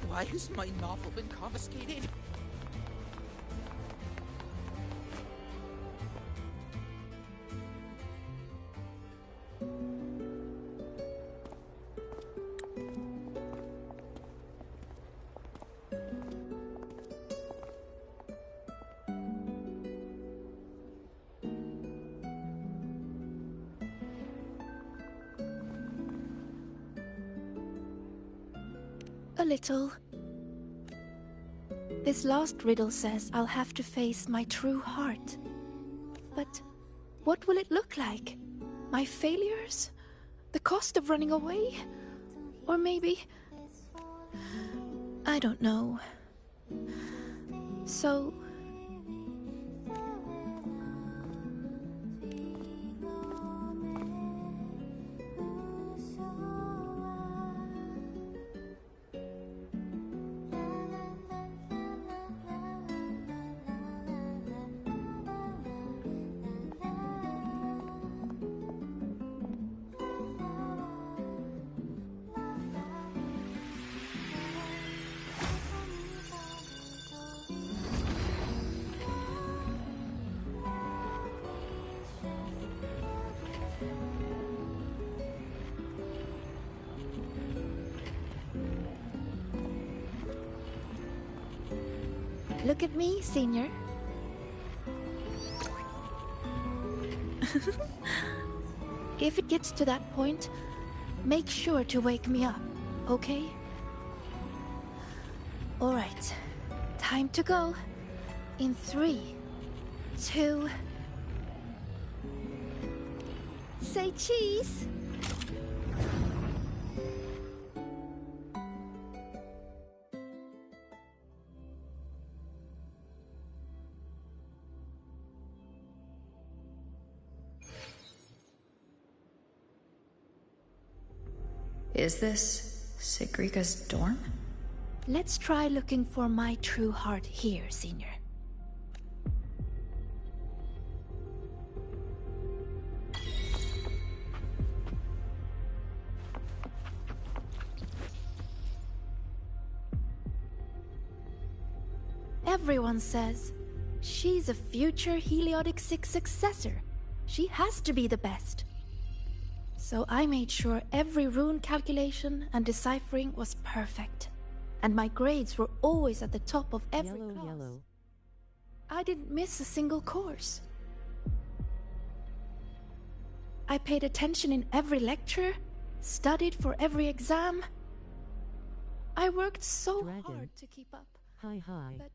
Why has my novel been confiscated? A little. This last riddle says I'll have to face my true heart. But what will it look like? My failures? The cost of running away? Or maybe... I don't know. So... Look at me, Senior. If it gets to that point, make sure to wake me up, okay? Alright, time to go. In 3, 2... Say cheese! Is this Sigrika's dorm? Let's try looking for my true heart here, Senior. Everyone says she's a future Heliotic 6 successor. She has to be the best. So I made sure every rune calculation and deciphering was perfect. And my grades were always at the top of every class. I didn't miss a single course. I paid attention in every lecture, studied for every exam. I worked so hard to keep up. But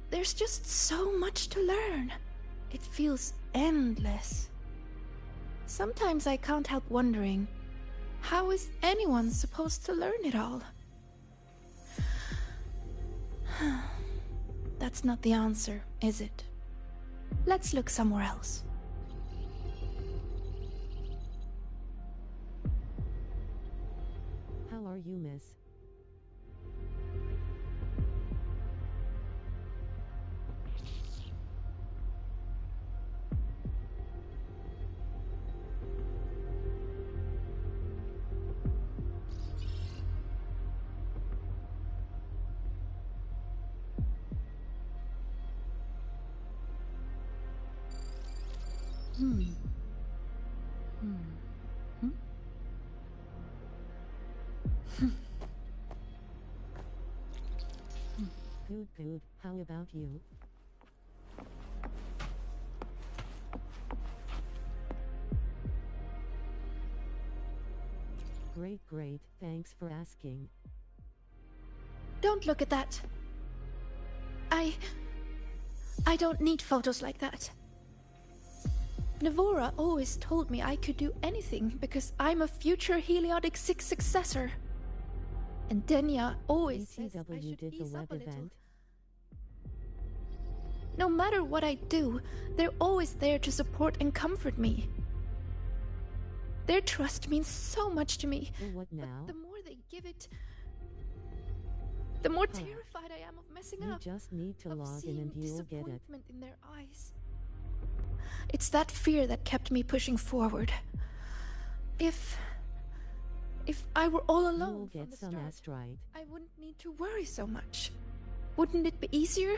there's just so much to learn. It feels endless. Sometimes I can't help wondering, how is anyone supposed to learn it all? That's not the answer, is it? Let's look somewhere else. How are you, miss? Good. How about you? Great. Thanks for asking. Don't look at that. I don't need photos like that. Navora always told me I could do anything because I'm a future Heliotic 6 successor. And Denya always says I should ease up a little. No matter what I do, they're always there to support and comfort me. Their trust means so much to me. Well, what now? But the more they give it, the more terrified I am of messing up. You just need to log in and you'll get it. Disappointment in their eyes. It's that fear that kept me pushing forward. If I were all alone You'll get some astrite. I wouldn't need to worry so much. Wouldn't it be easier?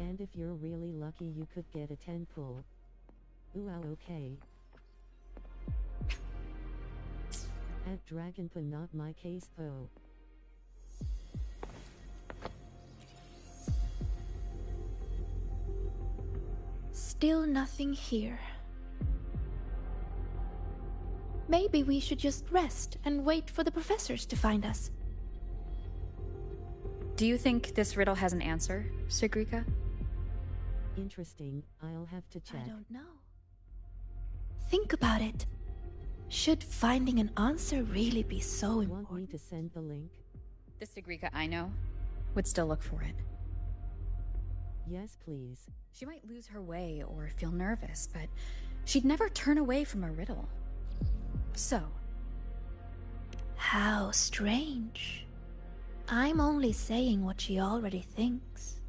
And if you're really lucky, you could get a 10 pull. WuWa, okay. At Dragonpin, not my case though. Still nothing here. Maybe we should just rest and wait for the professors to find us. Do you think this riddle has an answer, Sigrika? Interesting, I'll have to check. I don't know. Think about it. Should finding an answer really be so important? Want me to send the link? The Sigrika I know would still look for it. Yes, please. She might lose her way or feel nervous, but she'd never turn away from a riddle. So. How strange. I'm only saying what she already thinks.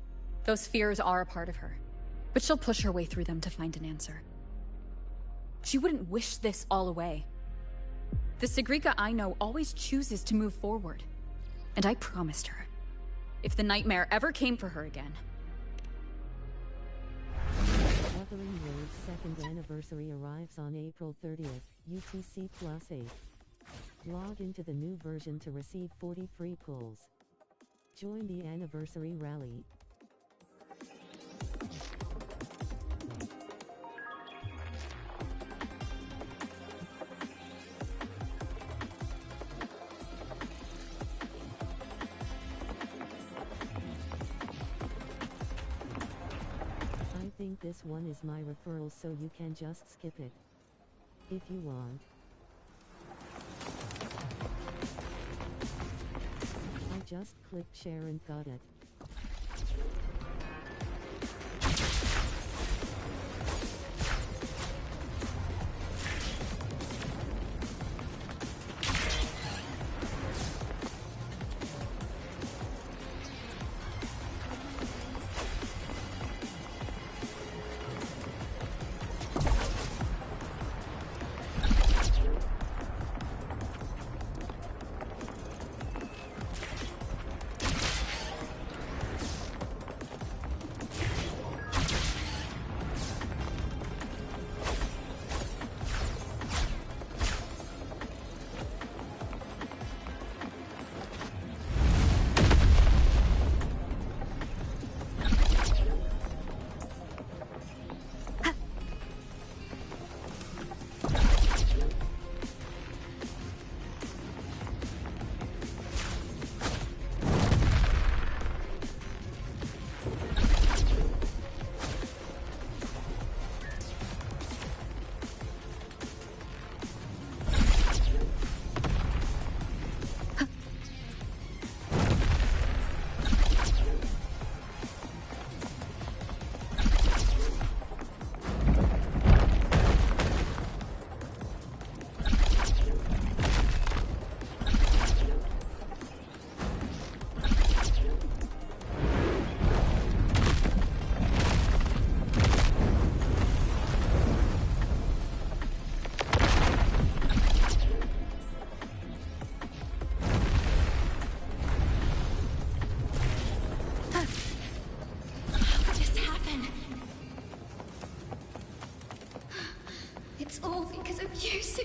Those fears are a part of her, but she'll push her way through them to find an answer. She wouldn't wish this all away. The Sigrika I know always chooses to move forward. And I promised her, if the nightmare ever came for her again. Wuthering Road's 2nd anniversary arrives on April 30th, UTC+8. Log into the new version to receive 40 free pulls. Join the anniversary rally. I think this one is my referral, so you can just skip it. If you want. I just clicked share and got it.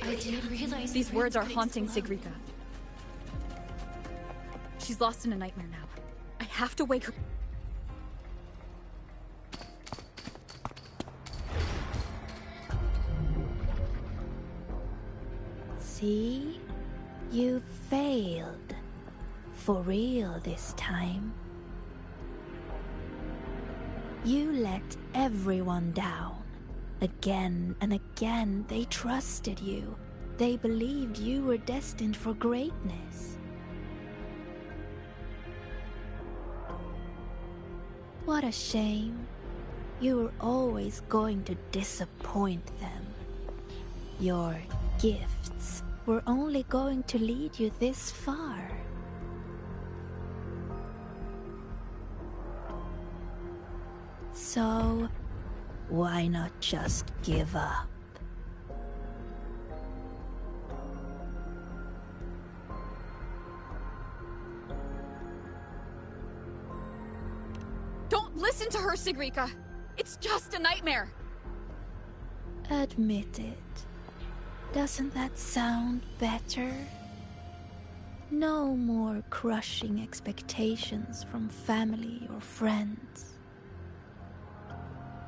I didn't realize these words are haunting Sigrika. She's lost in a nightmare now. I have to wake her. See? You failed. For real this time. You let everyone down. Again and again, they trusted you. They believed you were destined for greatness. What a shame. You were always going to disappoint them. Your gifts were only going to lead you this far. So, why not just give up? Don't listen to her, Sigrika! It's just a nightmare! Admit it. Doesn't that sound better? No more crushing expectations from family or friends.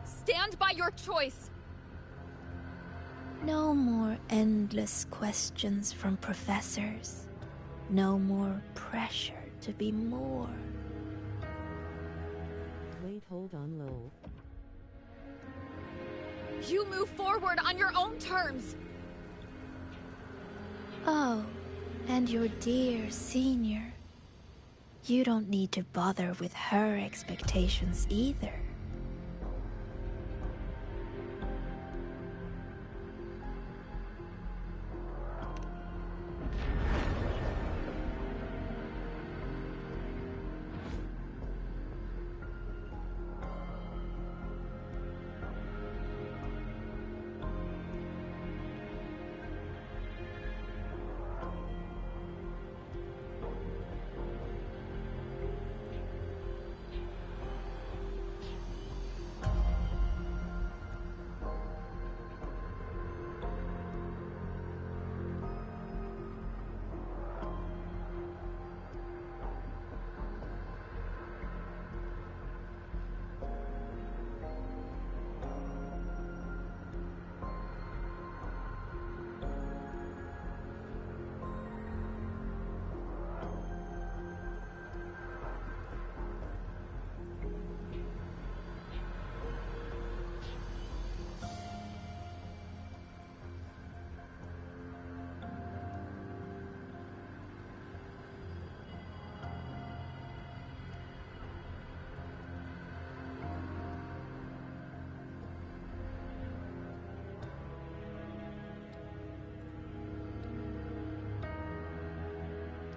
Stand by your choice! No more endless questions from professors. No more pressure to be more. Wait, hold on, Lowell. You move forward on your own terms! Oh, and your dear senior. You don't need to bother with her expectations either.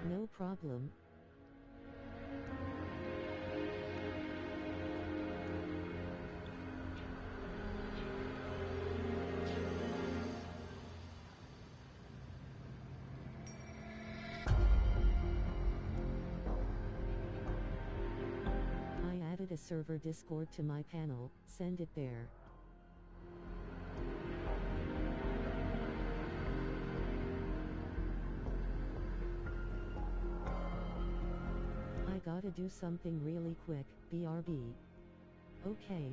No problem. I added a server Discord to my panel, send it there. I gotta do something really quick, BRB. Okay.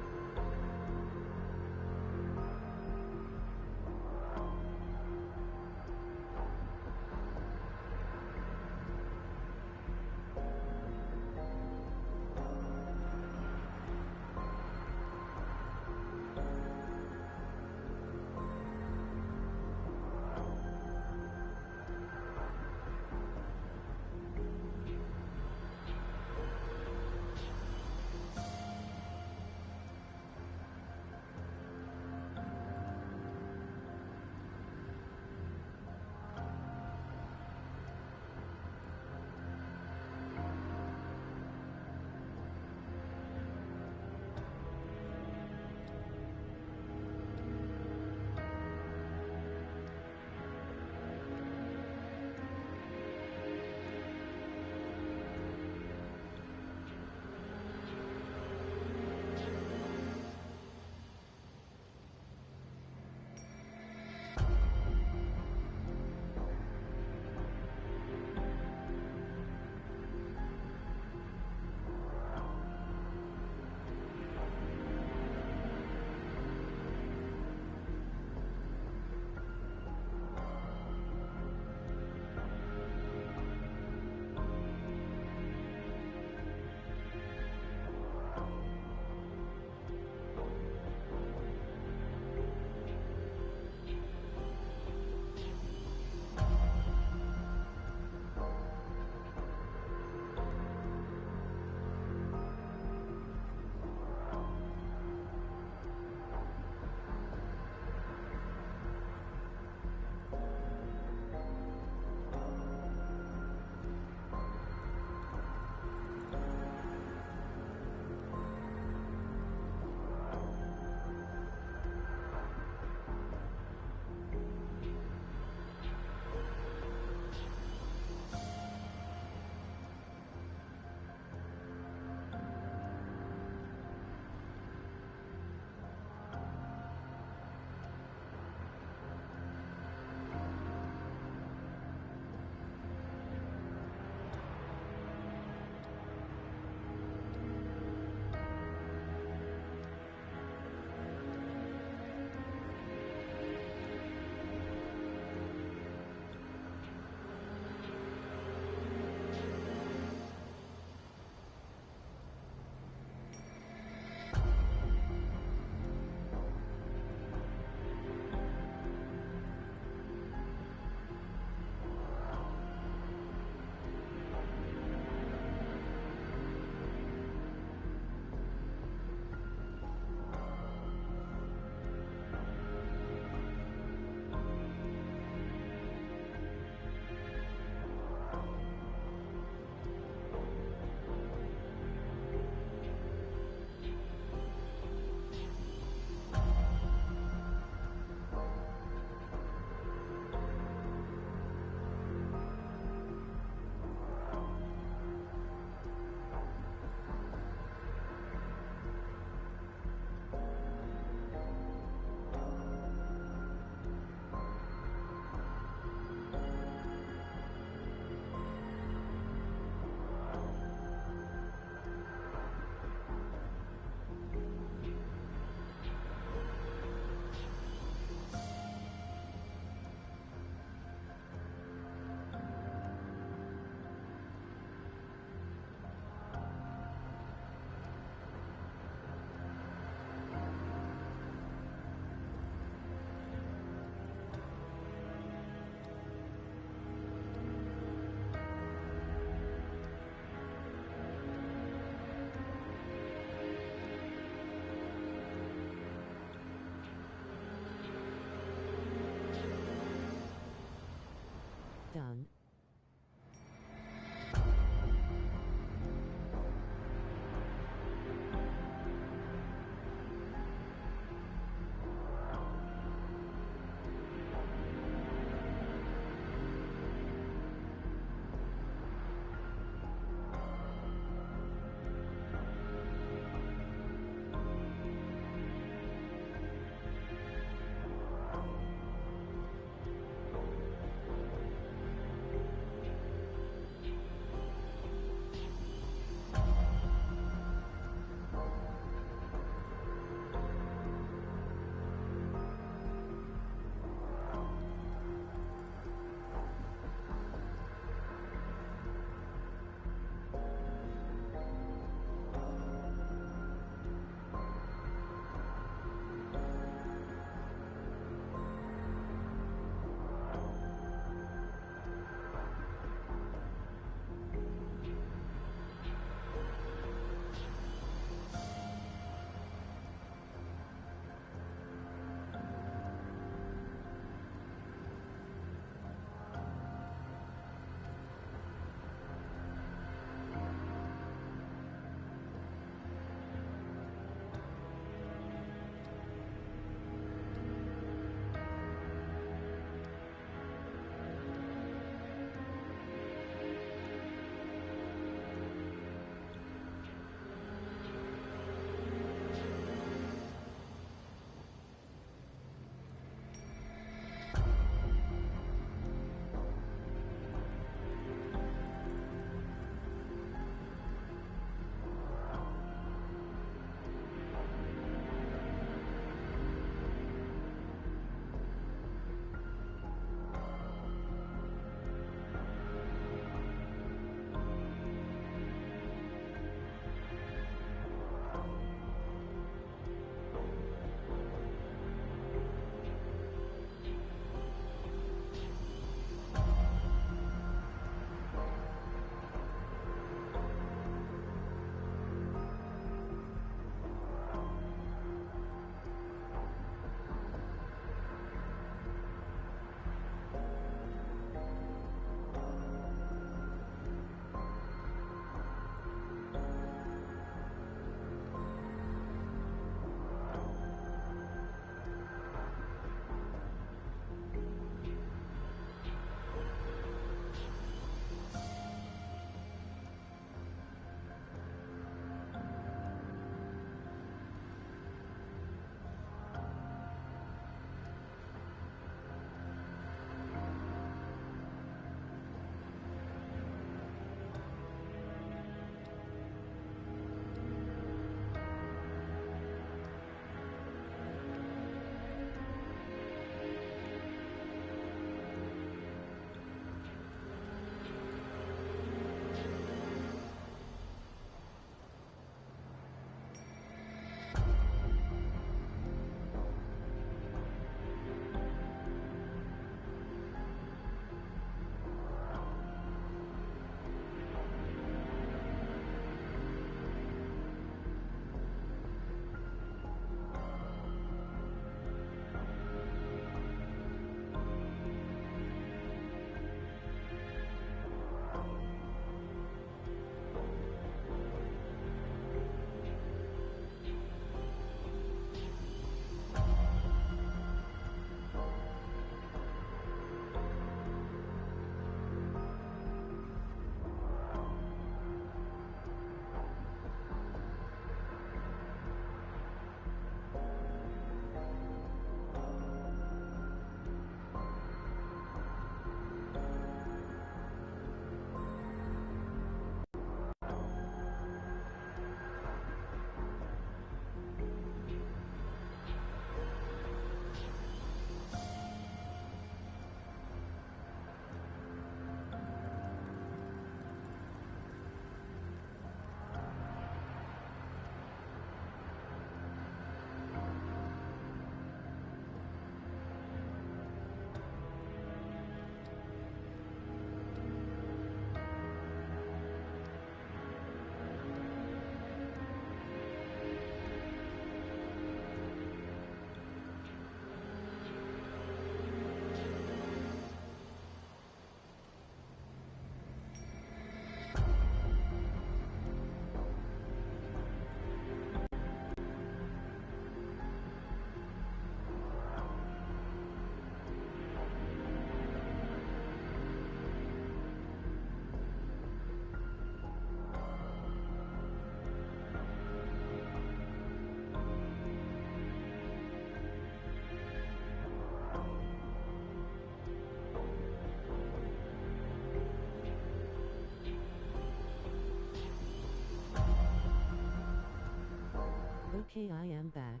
Okay, I am back.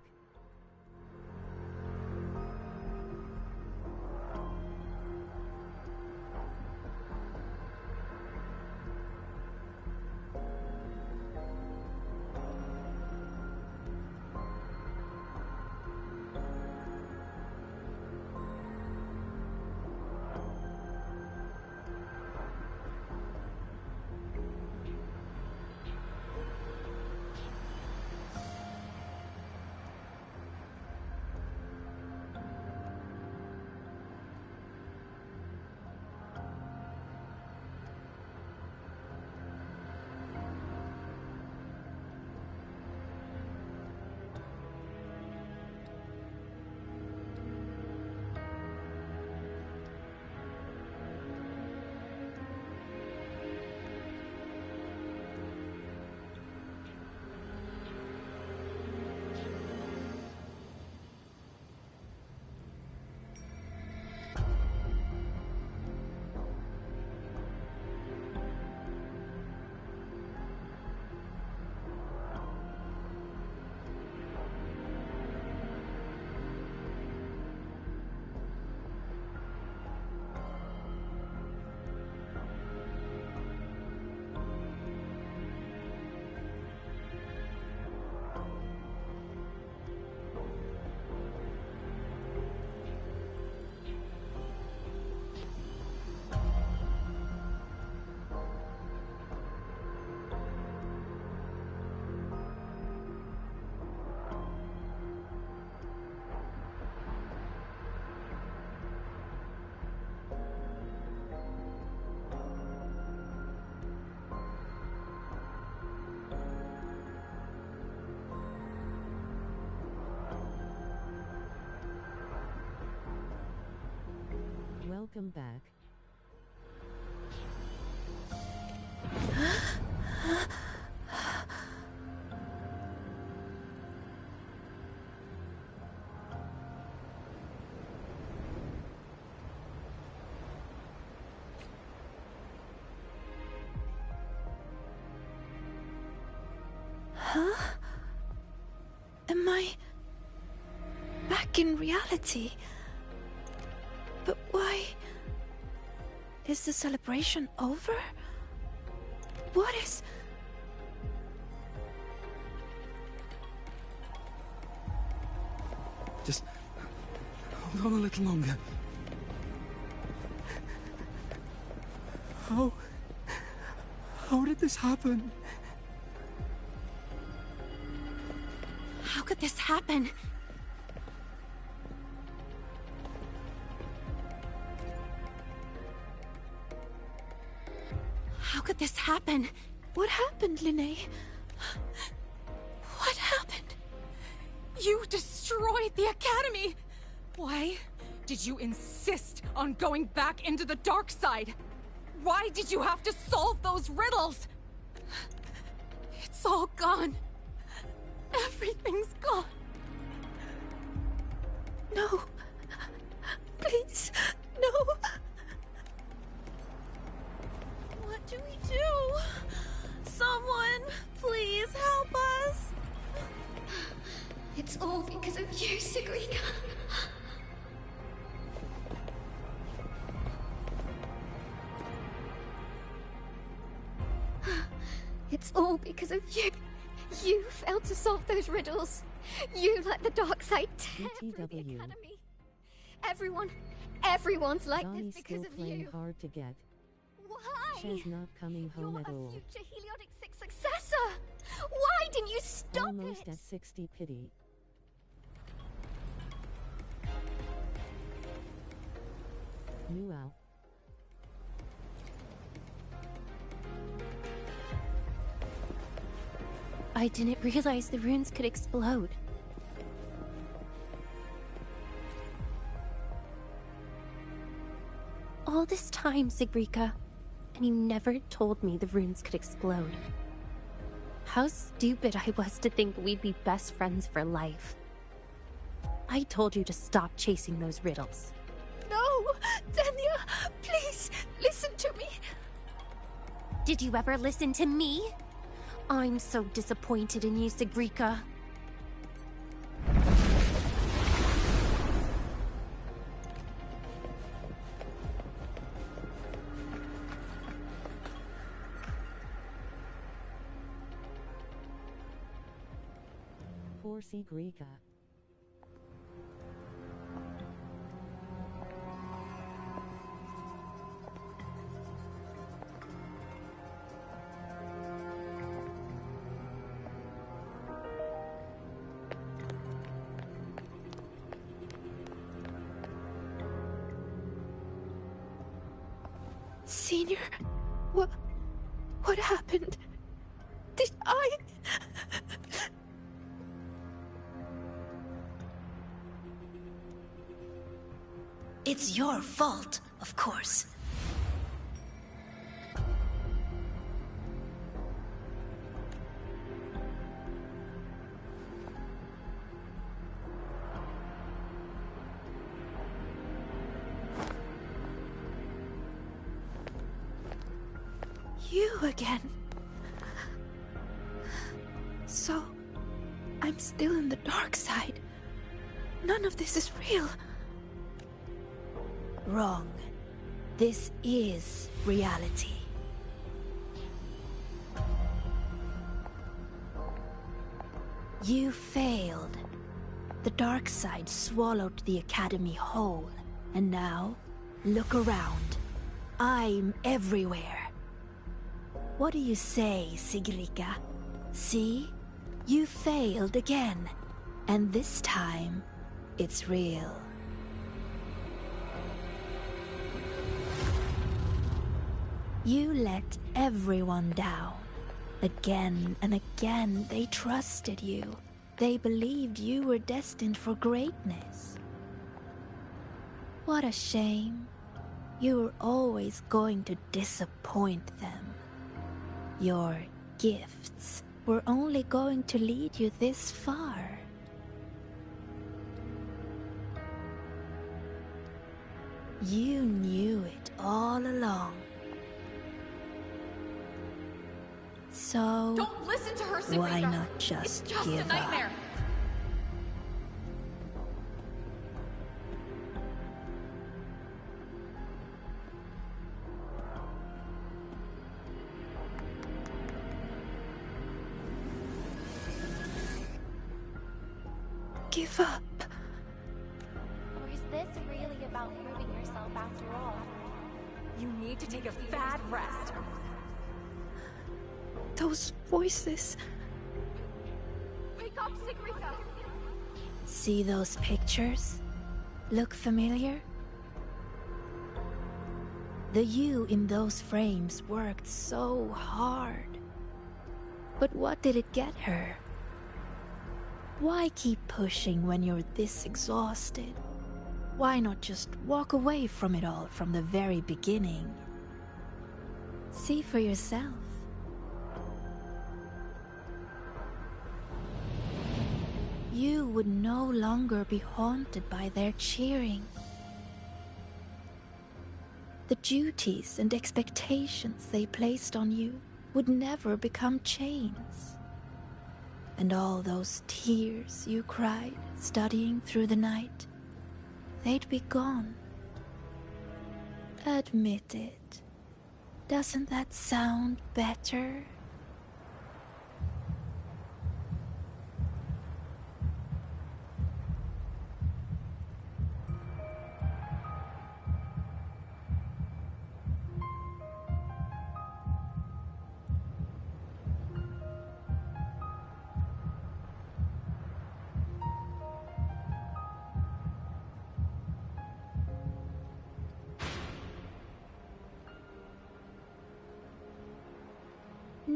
Welcome back. Huh? Am I back in reality? But why? Is the celebration over? What is... Just hold on a little longer. How did this happen? How could this happen? How could this happen? What happened, Linnea? What happened? You destroyed the Academy! Why did you insist on going back into the dark side? Why did you have to solve those riddles? It's all gone. Everything's gone. No. Please, no. What do we do? Someone, please help us. It's all because of you, Sigrika. It's all because of you. You failed to solve those riddles. You let the dark side tear through the Academy. Everyone's like Johnny's this because still of playing you. hard to get. Why? She's not coming home You're at all. a future Heliotic 6 successor. Why didn't you stop Almost it? at 60 pity. WuWa. I didn't realize the runes could explode. All this time, Sigrika, and you never told me the runes could explode. How stupid I was to think we'd be best friends for life. I told you to stop chasing those riddles. No! Denya! Please, listen to me! Did you ever listen to me? I'm so disappointed in you, Sigrika. for Sigrika. Senior, what happened? Did I... It's your fault, of course. You again. So, I'm still in the dark side. None of this is real. Wrong. This is reality. You failed. The dark side swallowed the Academy whole. And now, look around. I'm everywhere. What do you say, Sigrika? See? You failed again. And this time, it's real. You let everyone down. Again and again, they trusted you. They believed you were destined for greatness. What a shame. You were always going to disappoint them. Your gifts were only going to lead you this far. You knew it all along. So, Don't listen to her, Sigrika. why not just it's just give a nightmare. up? Give up. Or is this really about proving yourself after all? You need to take a bad rest. Those voices. Wake up, Sigrika! See those pictures? Look familiar? The you in those frames worked so hard. But what did it get her? Why keep pushing when you're this exhausted? Why not just walk away from it all from the very beginning? See for yourself. You would no longer be haunted by their cheering. The duties and expectations they placed on you would never become chains. And all those tears you cried studying through the night, they'd be gone. Admit it. Doesn't that sound better?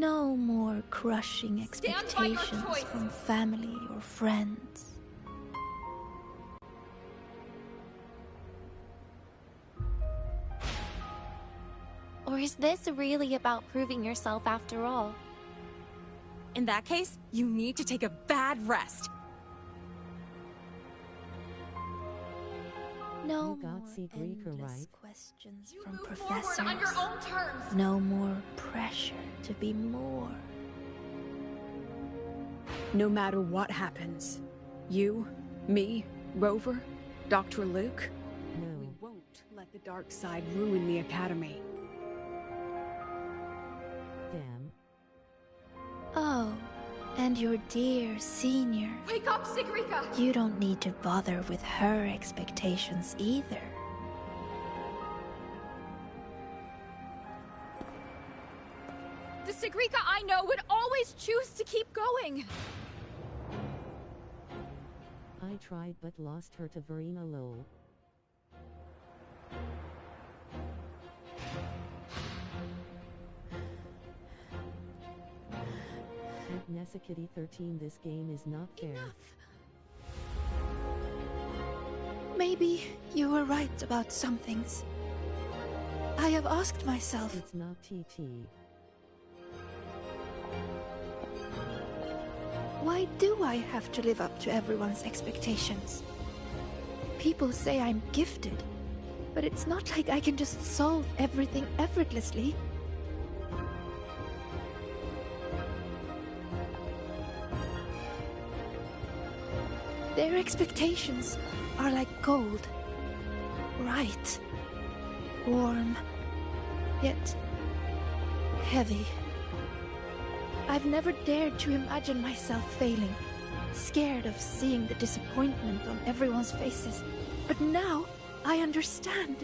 No more crushing expectations from family or friends. Or is this really about proving yourself after all? In that case, you need to take a bad rest. No You got more Sigrika endless right. questions You from move professors. forward on your own terms. No more pressure to be more. No matter what happens, you, me, Rover, Dr. Luke, we No. won't let the dark side ruin the Academy. Damn. Oh, And your dear senior. Wake up, Sigrika! You don't need to bother with her expectations either. The Sigrika I know would always choose to keep going! I tried but lost her to Verena Lowell. At Nesakitty 13, this game is not fair. Maybe you were right about some things. I have asked myself... It's not TT. Why do I have to live up to everyone's expectations? People say I'm gifted, but it's not like I can just solve everything effortlessly. Their expectations are like gold. Bright, warm, yet heavy. I've never dared to imagine myself failing, scared of seeing the disappointment on everyone's faces. But now, I understand.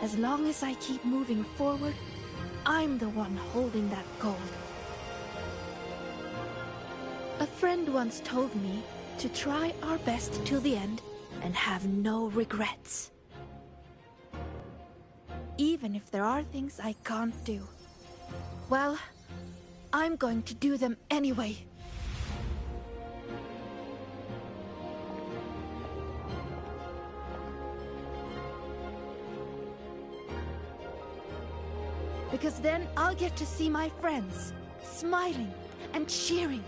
As long as I keep moving forward, I'm the one holding that gold. A friend once told me to try our best till the end and have no regrets. Even if there are things I can't do. Well, I'm going to do them anyway. Because then I'll get to see my friends, smiling and cheering.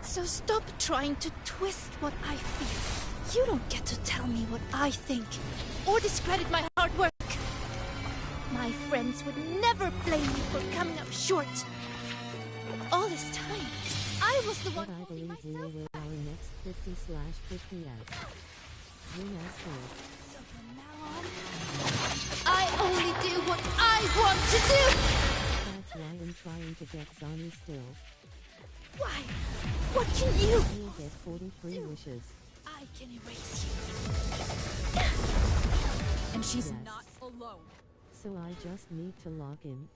So stop trying to twist what I feel. You don't get to tell me what I think, or discredit my hard work. My friends would never blame me for coming up short. All this time, I was the one I holding believe we myself will back. our next 50/50s. Win as good. So from now on, I only do what I want to do! That's why I'm trying to get Zani still. Why? What can you? You'll get 43 wishes. I can erase you. And she's Yes. not alone. So I just need to log in.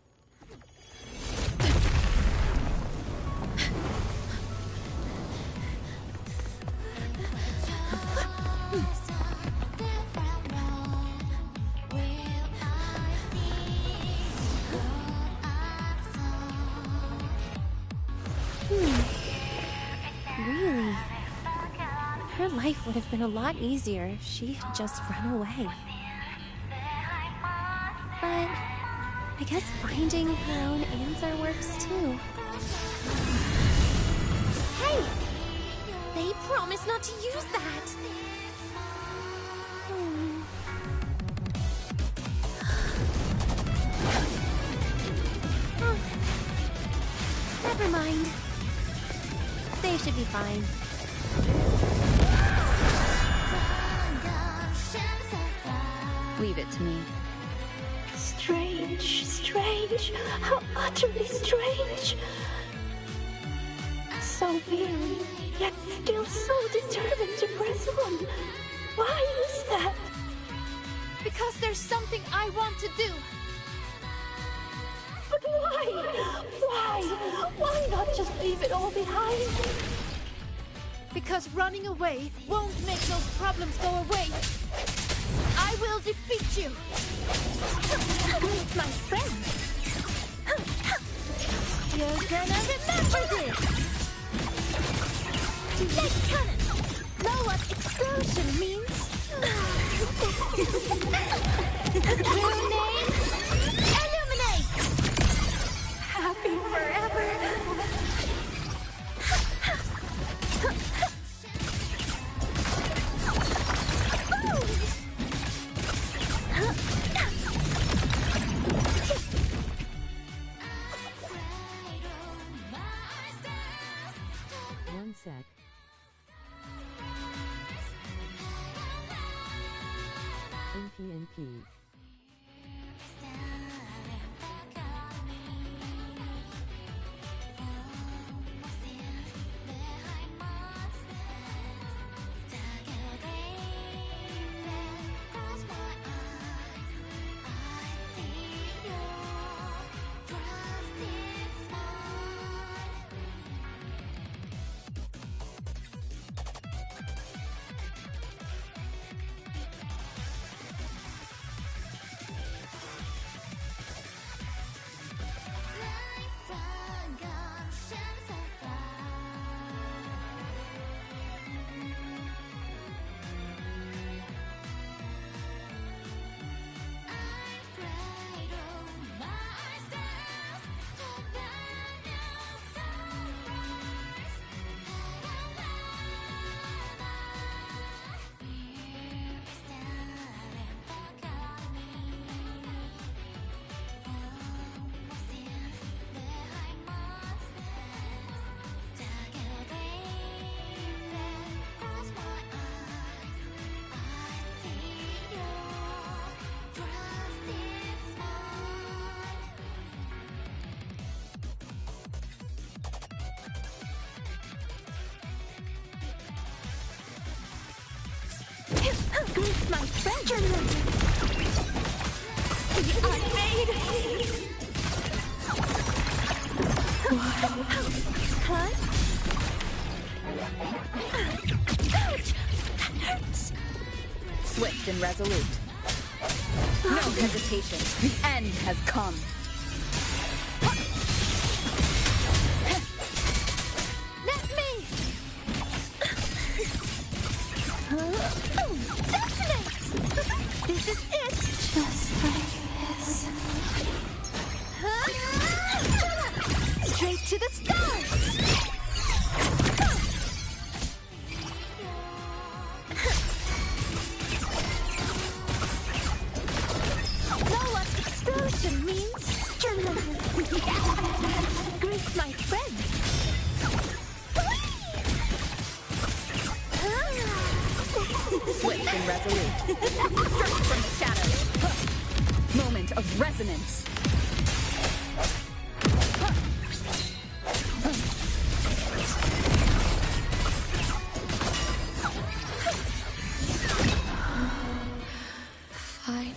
Really? Her life would have been a lot easier if she had just run away. But I guess finding her own answer works too. Hey! They promised not to use that! Oh. Never mind. They should be fine. Leave it to me. Strange, strange, how utterly strange. So weary, yet still so determined to press on. Why is that? Because there's something I want to do. But why? Why? Why not just leave it all behind? Because running away won't make those problems go away. I will defeat you. My friend. You're gonna remember this. Let's cannon. Know what explosion means? New name, illuminate. Happy forever. NPNP. Greet my treasure the unmade. Huh? Ouch! That hurts. Swift and resolute. No hesitation. The end has come. Let me! That's it! This is it! Just like this. Straight to the stars! Blow-up explosion means German. Greet my friend. Swift and resolute. Strike from shadows. Moment of resonance. Fine.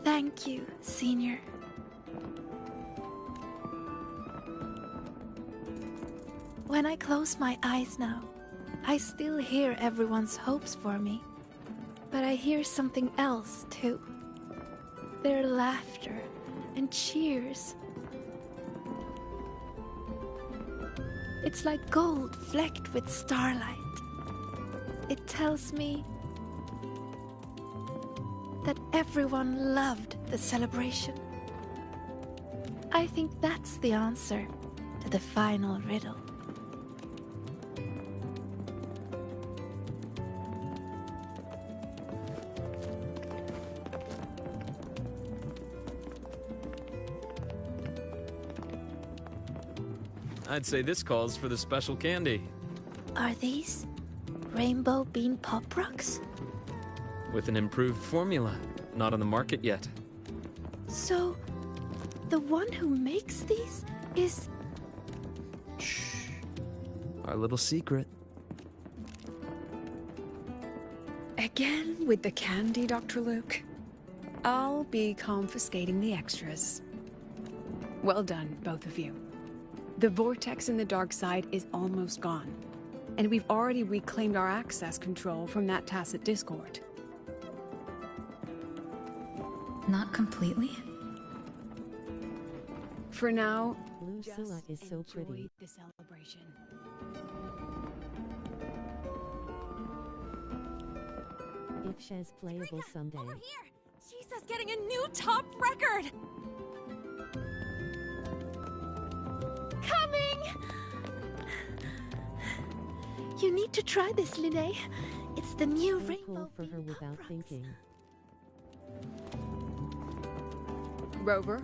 Thank you, Senior. When I close my eyes now, I still hear everyone's hopes for me. But I hear something else, too. Their laughter and cheers. It's like gold flecked with starlight. It tells me that everyone loved the celebration. I think that's the answer to the final riddle. I'd say this calls for the special candy. Are these rainbow bean pop rocks? With an improved formula, not on the market yet. So, the one who makes these is... Shh. Our little secret. Again with the candy, Dr. Luke? I'll be confiscating the extras. Well done, both of you. The vortex in the dark side is almost gone, and we've already reclaimed our access control from that tacit discord. Not completely? For now, WuWa is so enjoy pretty. the celebration. If she's playable someday. Over here! Jesus, getting a new top record! Coming! You need to try this, Linnea. It's the new So rainbow cool for her bean pop without rocks. thinking. Rover?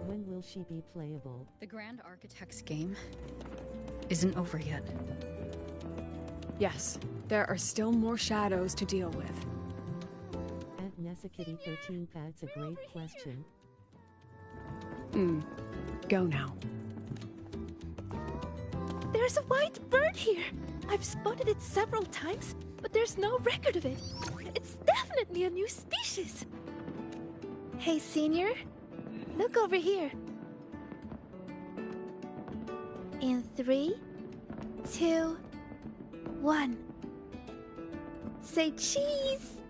When will she be playable? The Grand Architect's game isn't over yet. Yes, there are still more shadows to deal with. At Nesakitty13, that's a great question. Go now. There's a white bird here. I've spotted it several times, but there's no record of it. It's definitely a new species. Hey, Senior. Look over here. In 3, 2, 1. Say cheese!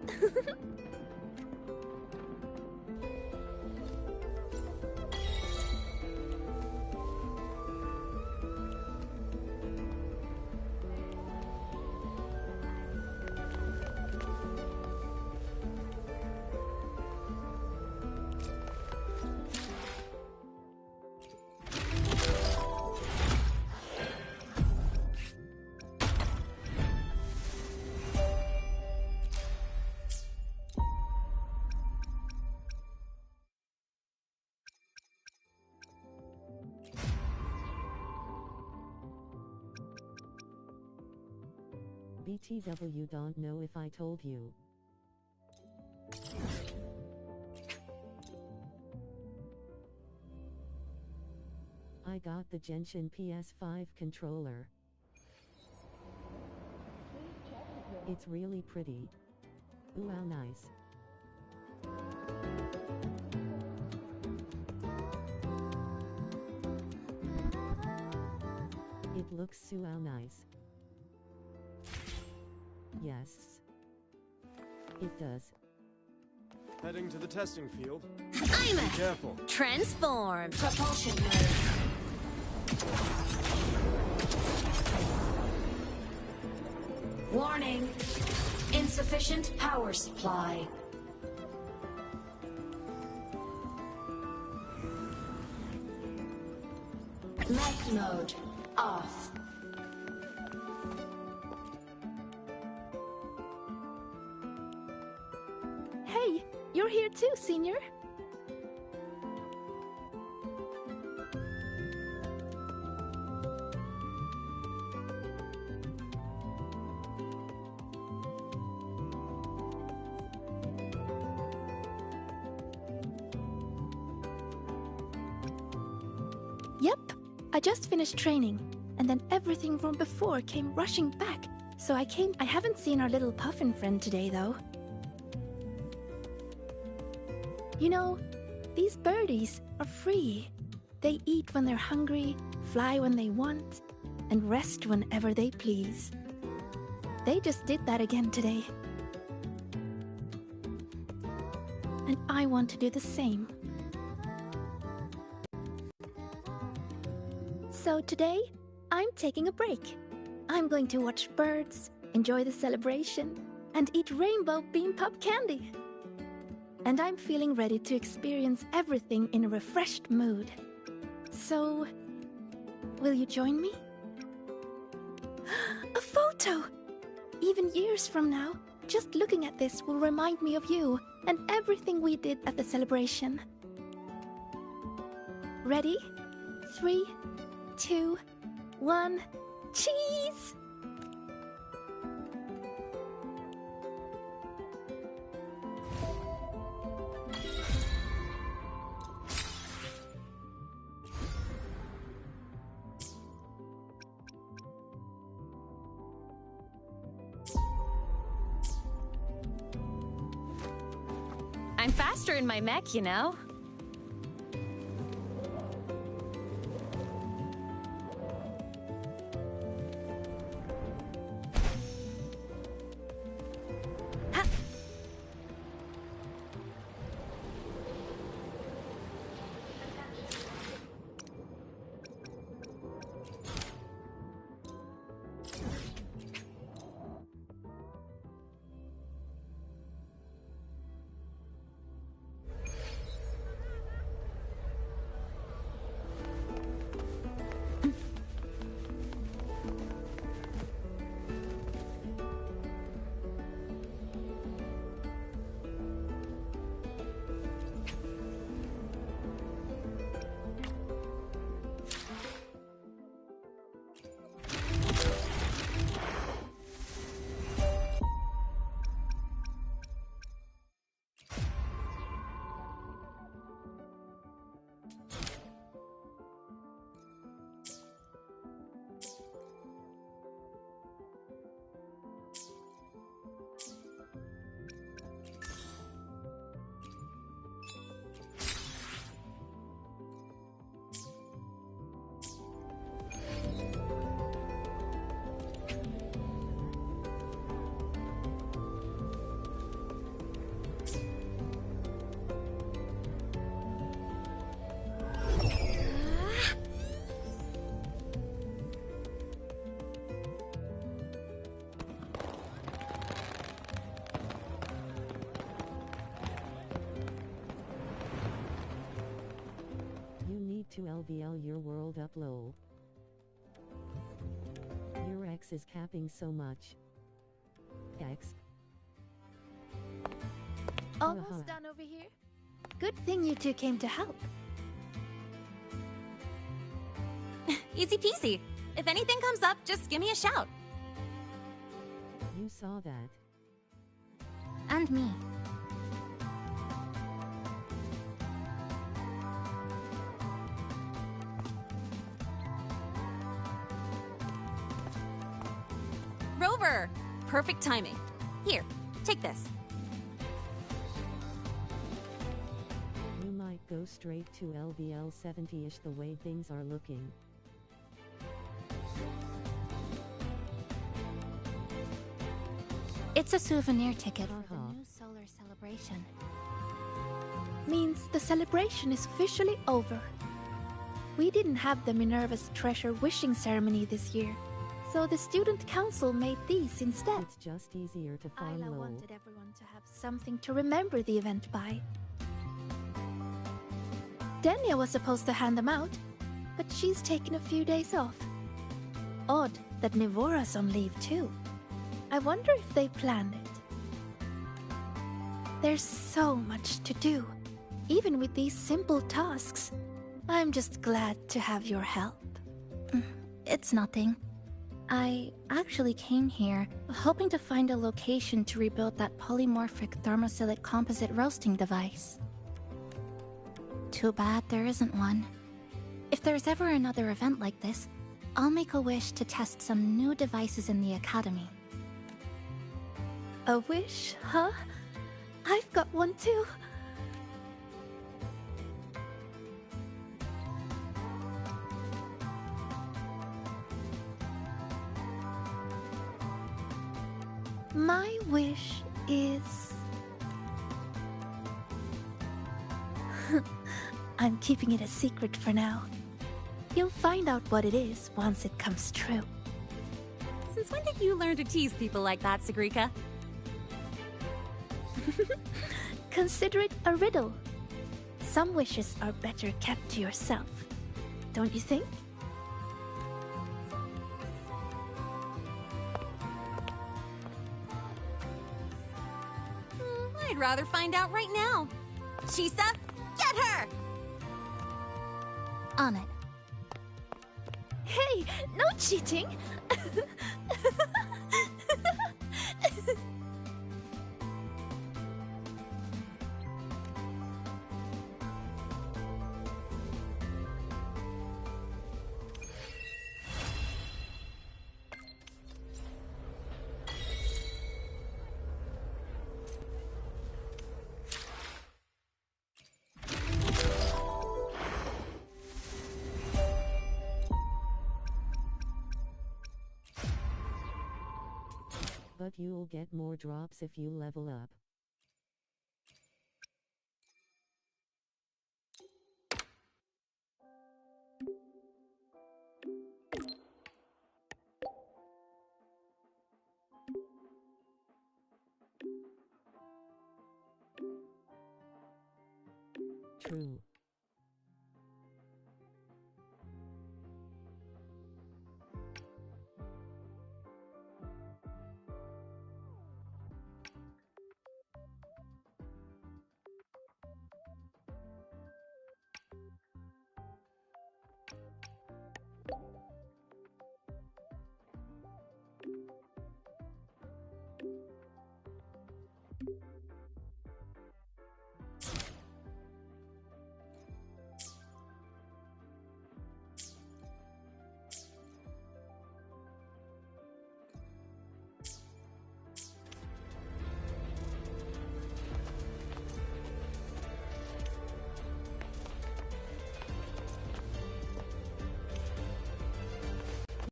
BTW, don't know if I told you. I got the Genshin PS5 controller. It's really pretty. Ooh, how nice. It looks so nice. Yes. It does. Heading to the testing field. I'm Be careful. transform. Propulsion mode. Warning. Insufficient power supply. Mech mode off. Hey, you're here too, Senior. Yep, I just finished training, and then everything from before came rushing back. So I haven't seen our little puffin friend today, though. You know, these birdies are free. They eat when they're hungry, fly when they want and rest whenever they please. They just did that again today. And I want to do the same. So today, I'm taking a break. I'm going to watch birds, enjoy the celebration, and eat rainbow bean pop candy. And I'm feeling ready to experience everything in a refreshed mood. So, will you join me? A photo! Even years from now, just looking at this will remind me of you and everything we did at the celebration. Ready? 3, 2, 1, cheese! I'm faster in my mech, you know? To LVL your world up lol. Your X is capping so much. X. Almost done over here. Good thing you two came to help. Easy peasy. If anything comes up, just give me a shout. You saw that. And me. Rover! Perfect timing. Here, take this. You might go straight to LVL 70-ish the way things are looking. It's a souvenir ticket for the new solar celebration. Means the celebration is officially over. We didn't have the Minerva's Treasure wishing ceremony this year, so the student council made these instead. It's just easier to find Isla lol. wanted everyone to have something to remember the event by. Denia was supposed to hand them out, but she's taken a few days off. Odd that Nivora's on leave too. I wonder if they planned it. There's so much to do, even with these simple tasks. I'm just glad to have your help. It's nothing. I actually came here hoping to find a location to rebuild that polymorphic thermosilate composite roasting device. Too bad there isn't one. If there's ever another event like this, I'll make a wish to test some new devices in the academy. A wish, huh? I've got one too. My wish is... I'm keeping it a secret for now. You'll find out what it is once it comes true. Since when did you learn to tease people like that, Sigrika? Consider it a riddle. Some wishes are better kept to yourself, don't you think? I'd rather find out right now. Shisa, get her! On it. Hey, no cheating! But you'll get more drops if you level up. True.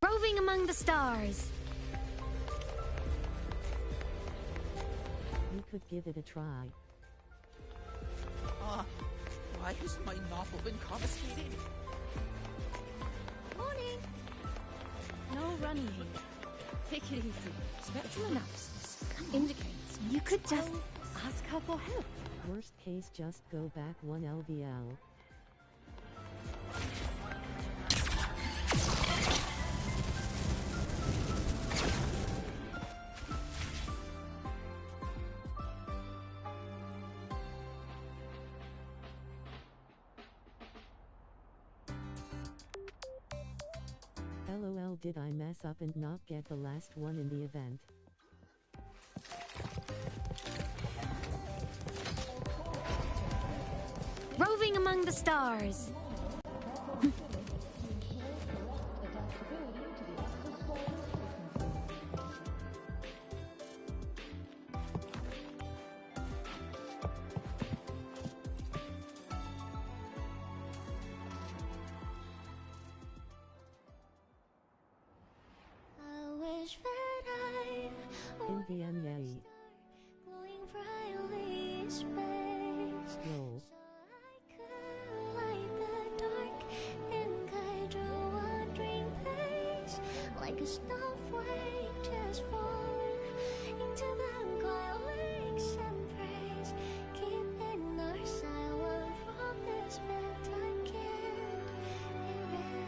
Roving among the stars. You could give it a try. Why has my novel been confiscated? Morning. No running here. Take it easy. Spectrum analysis indicates you could just ask her for help. Worst case, just go back 1 LVL. LOL, did I mess up and not get the last one in the event? Roving among the stars. NVM yay. Lol. Like a snowflake just falling into the galaxy's embrace, keeping our silent from this bed I can't erase.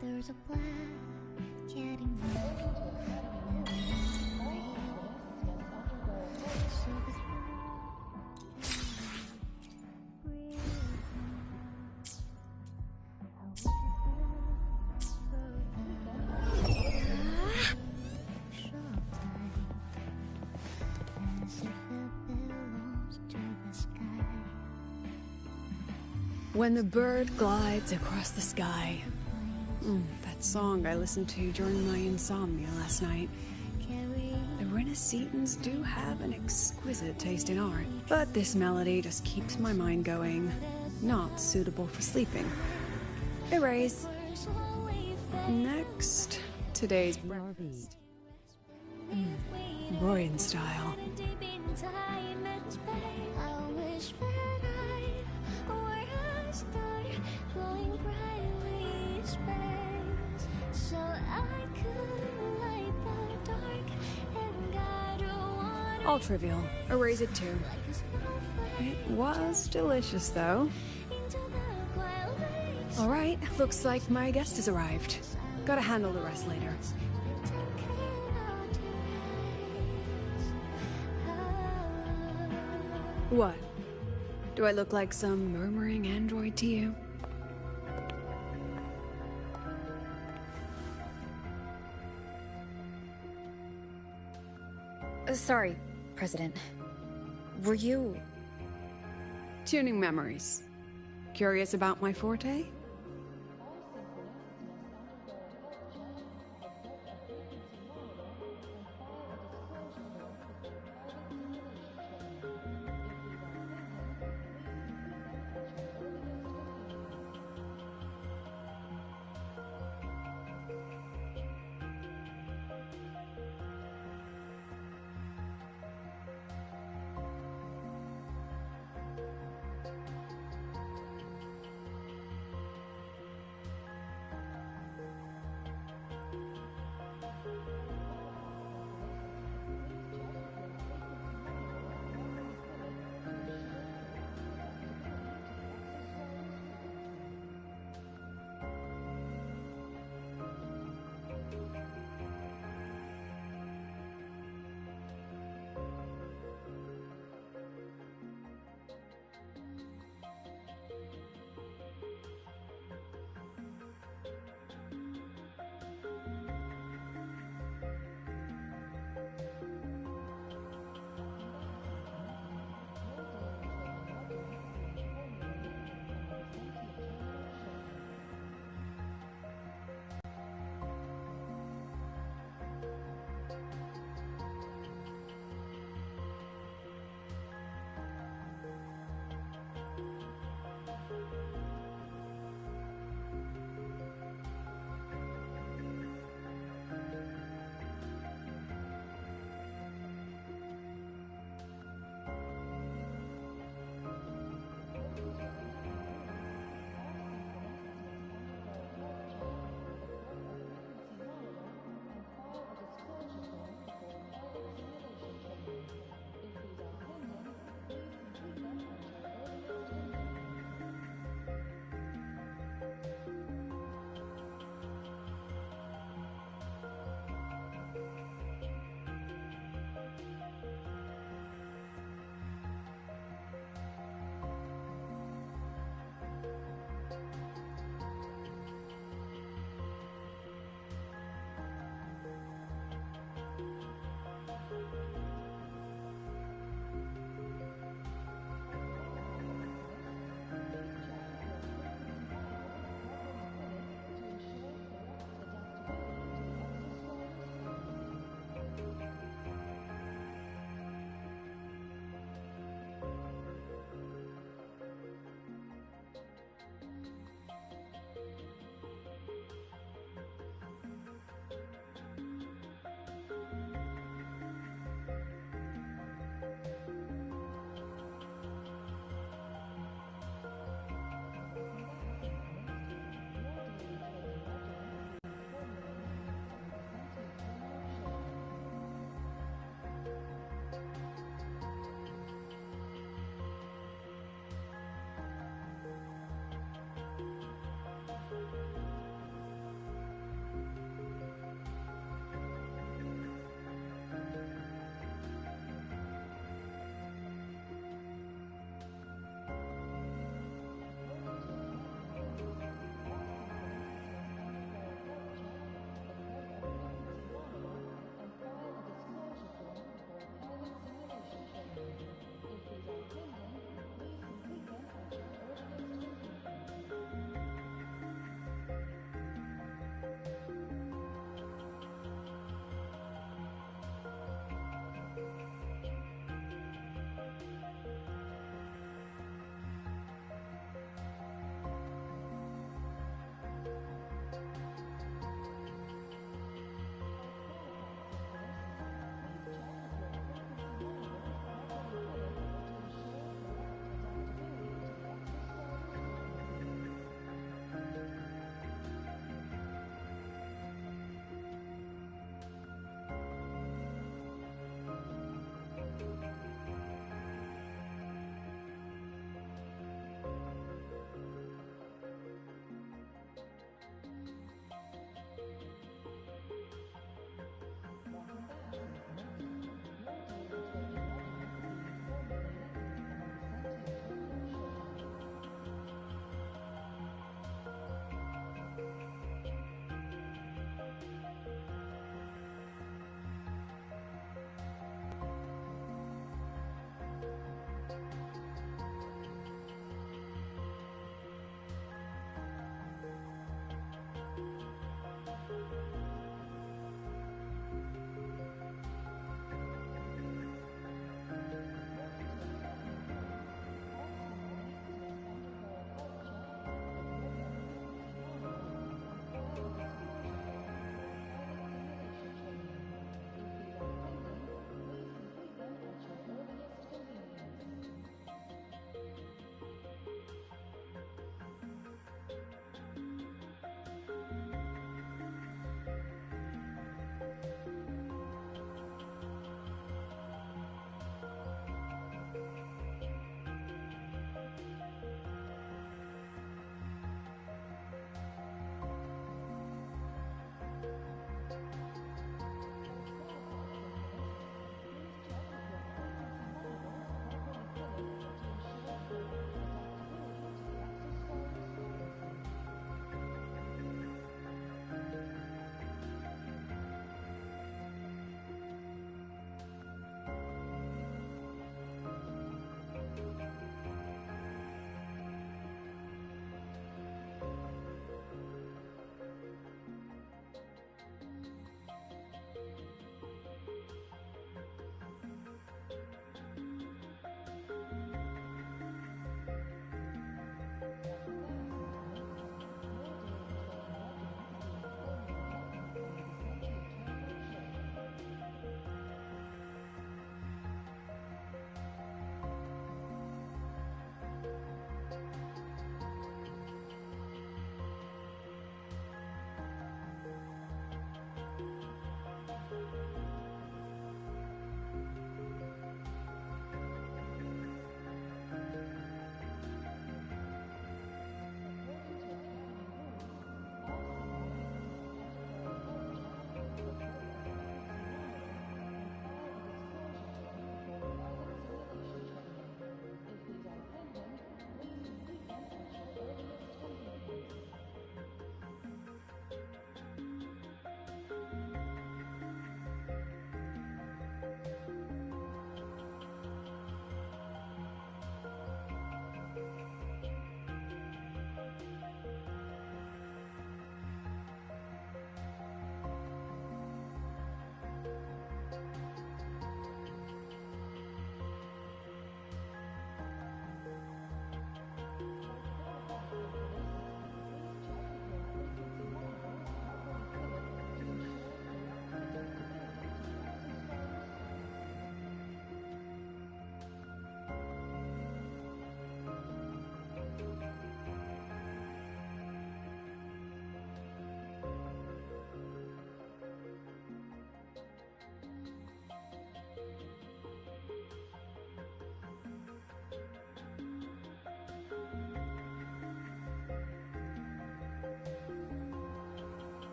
There's a black getting When the bird glides across the sky. That song I listened to during my insomnia last night. The Renaissance do have an exquisite taste in art, but this melody just keeps my mind going. Not suitable for sleeping. Erase. Next, today's breakfast. Royan style. All trivial. Erase it too. It was delicious though. Alright, looks like my guest has arrived. Gotta handle the rest later. What? Do I look like some murmuring android to you? Sorry, President. Were you... Tuning memories. Curious about my forte?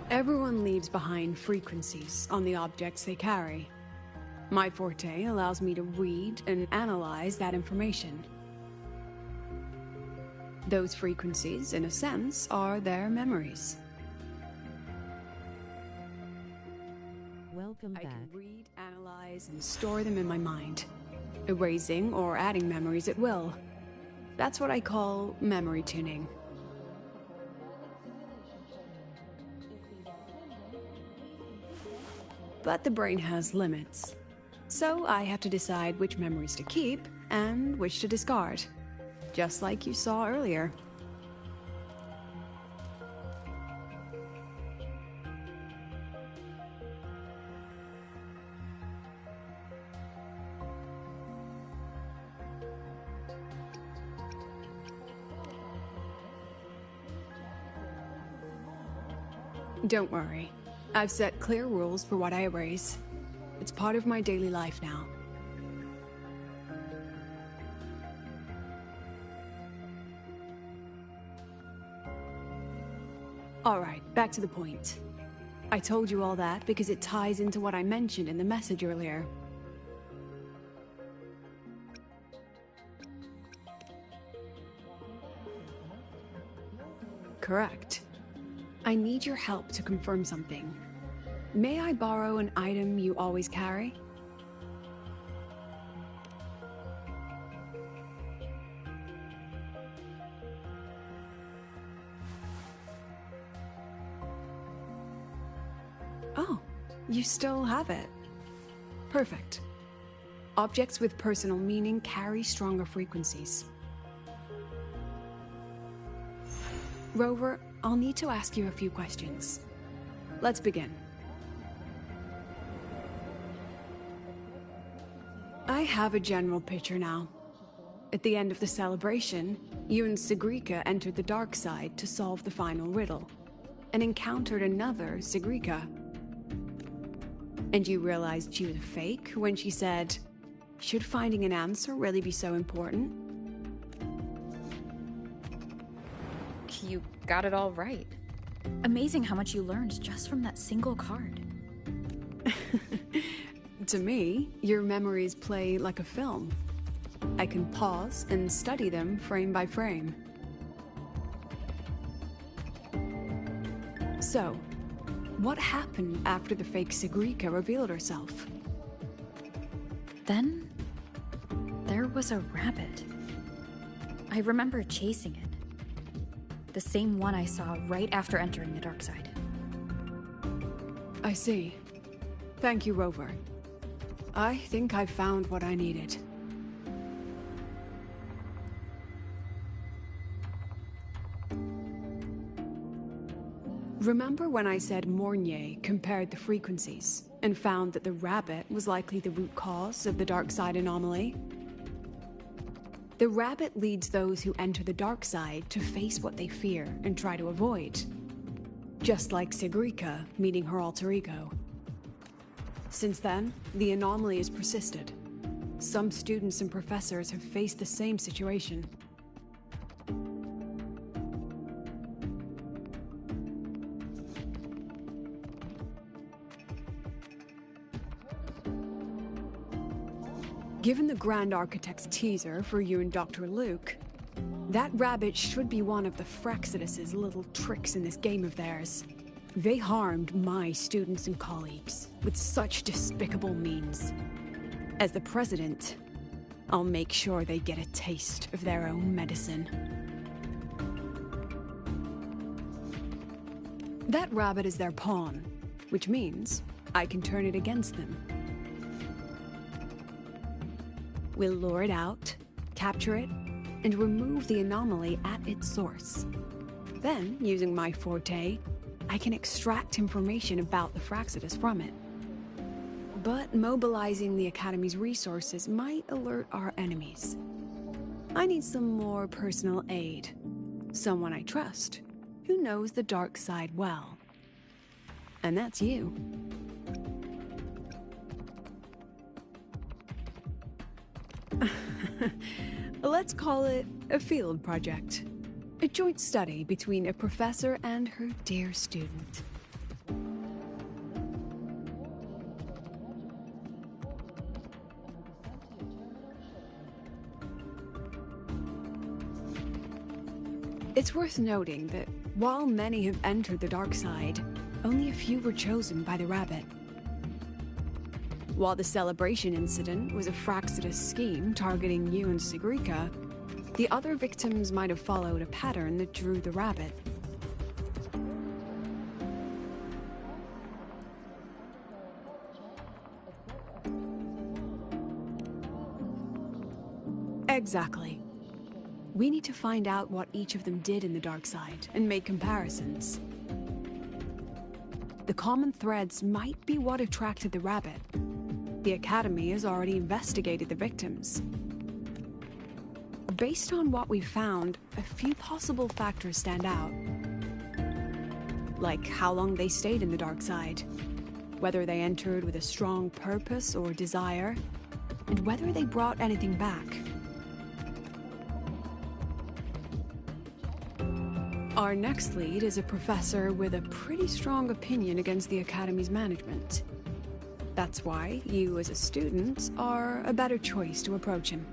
Everyone leaves behind frequencies on the objects they carry. My forte allows me to read and analyze that information. Those frequencies, in a sense, are their memories. Welcome back. I can read, analyze, and store them in my mind, erasing or adding memories at will. That's what I call memory tuning. But the brain has limits, so I have to decide which memories to keep and which to discard, just like you saw earlier. Don't worry. I've set clear rules for what I erase. It's part of my daily life now. Alright, back to the point. I told you all that because it ties into what I mentioned in the message earlier. Correct. I need your help to confirm something. May I borrow an item you always carry? Oh, you still have it. Perfect. Objects with personal meaning carry stronger frequencies. Rover, I'll need to ask you a few questions. Let's begin. I have a general picture now. At the end of the celebration, you and Sigrika entered the dark side to solve the final riddle, and encountered another Sigrika. And you realized she was a fake when she said, "Should finding an answer really be so important?" You got it all right. Amazing how much you learned just from that single card. To me, your memories play like a film. I can pause and study them frame by frame. So, what happened after the fake Sigrika revealed herself? Then, there was a rabbit. I remember chasing it. The same one I saw right after entering the dark side. I see. Thank you, Rover. I think I've found what I needed. Remember when I said Mornier compared the frequencies and found that the rabbit was likely the root cause of the dark side anomaly? The rabbit leads those who enter the dark side to face what they fear and try to avoid. Just like Sigrika meeting her alter ego. Since then, the anomaly has persisted. Some students and professors have faced the same situation. Given the Grand Architect's teaser for you and Dr. Luke, that rabbit should be one of the Fraxidus' little tricks in this game of theirs. They harmed my students and colleagues with such despicable means. As the president, I'll make sure they get a taste of their own medicine. That rabbit is their pawn, which means I can turn it against them. We'll lure it out, capture it, and remove the anomaly at its source. Then, using my forte, I can extract information about the Fraxidus from it. But mobilizing the Academy's resources might alert our enemies. I need some more personal aid. Someone I trust, who knows the dark side well. And that's you. Let's call it a field project. A joint study between a professor and her dear student. It's worth noting that while many have entered the dark side, only a few were chosen by the rabbit. While the celebration incident was a Fraxidus scheme targeting you and Sigrika, the other victims might have followed a pattern that drew the rabbit. Exactly. We need to find out what each of them did in the dark side and make comparisons. The common threads might be what attracted the rabbit. The Academy has already investigated the victims. Based on what we've found, a few possible factors stand out. Like how long they stayed in the dark side, whether they entered with a strong purpose or desire, and whether they brought anything back. Our next lead is a professor with a pretty strong opinion against the Academy's management. That's why you, as a student, are a better choice to approach him.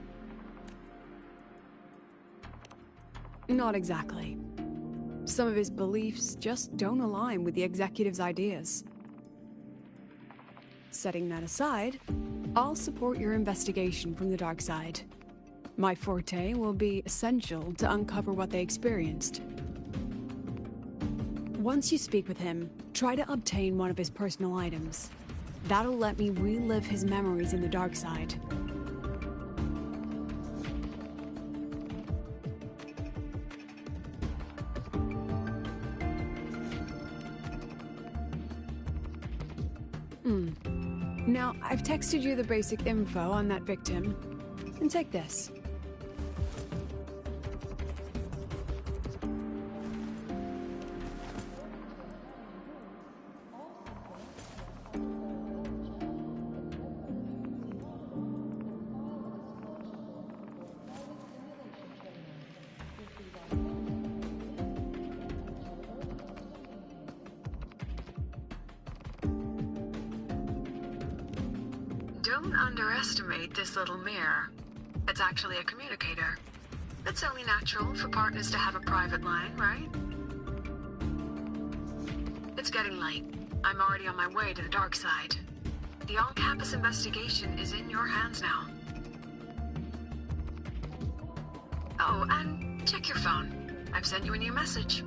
Not exactly. Some of his beliefs just don't align with the executive's ideas. Setting that aside, I'll support your investigation from the dark side. My forte will be essential to uncover what they experienced. Once you speak with him, try to obtain one of his personal items. That'll let me relive his memories in the dark side. Now, I've texted you the basic info on that victim. And take this. Don't underestimate this little mirror. It's actually a communicator. It's only natural for partners to have a private line, right? It's getting late. I'm already on my way to the dark side. The on-campus investigation is in your hands now. Oh, and check your phone. I've sent you a new message.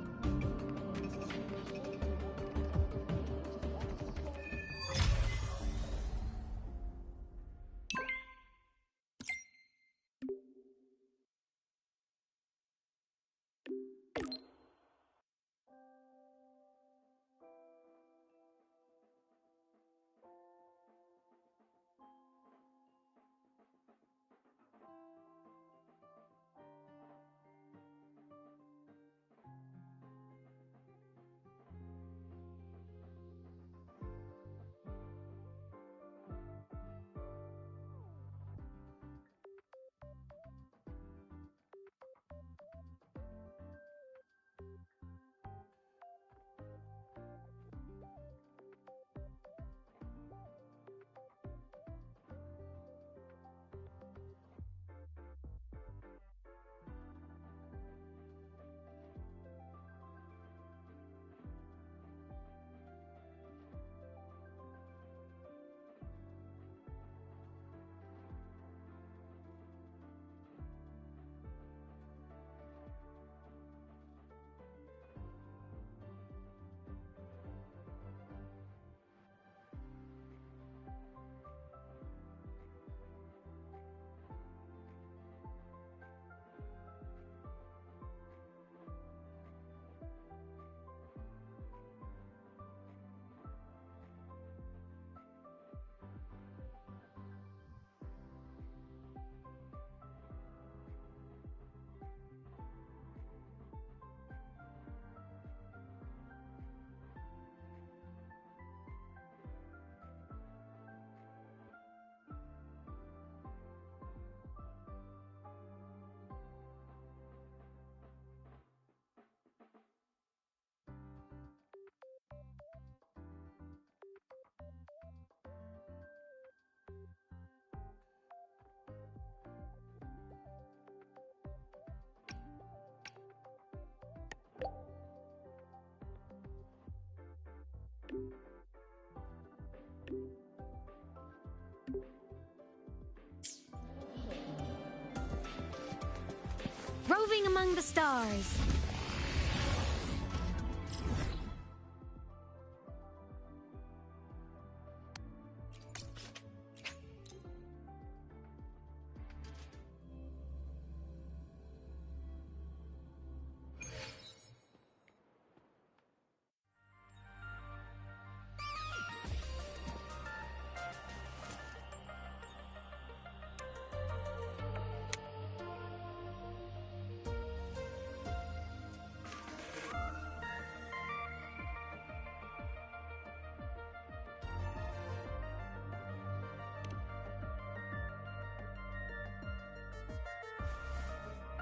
among the stars.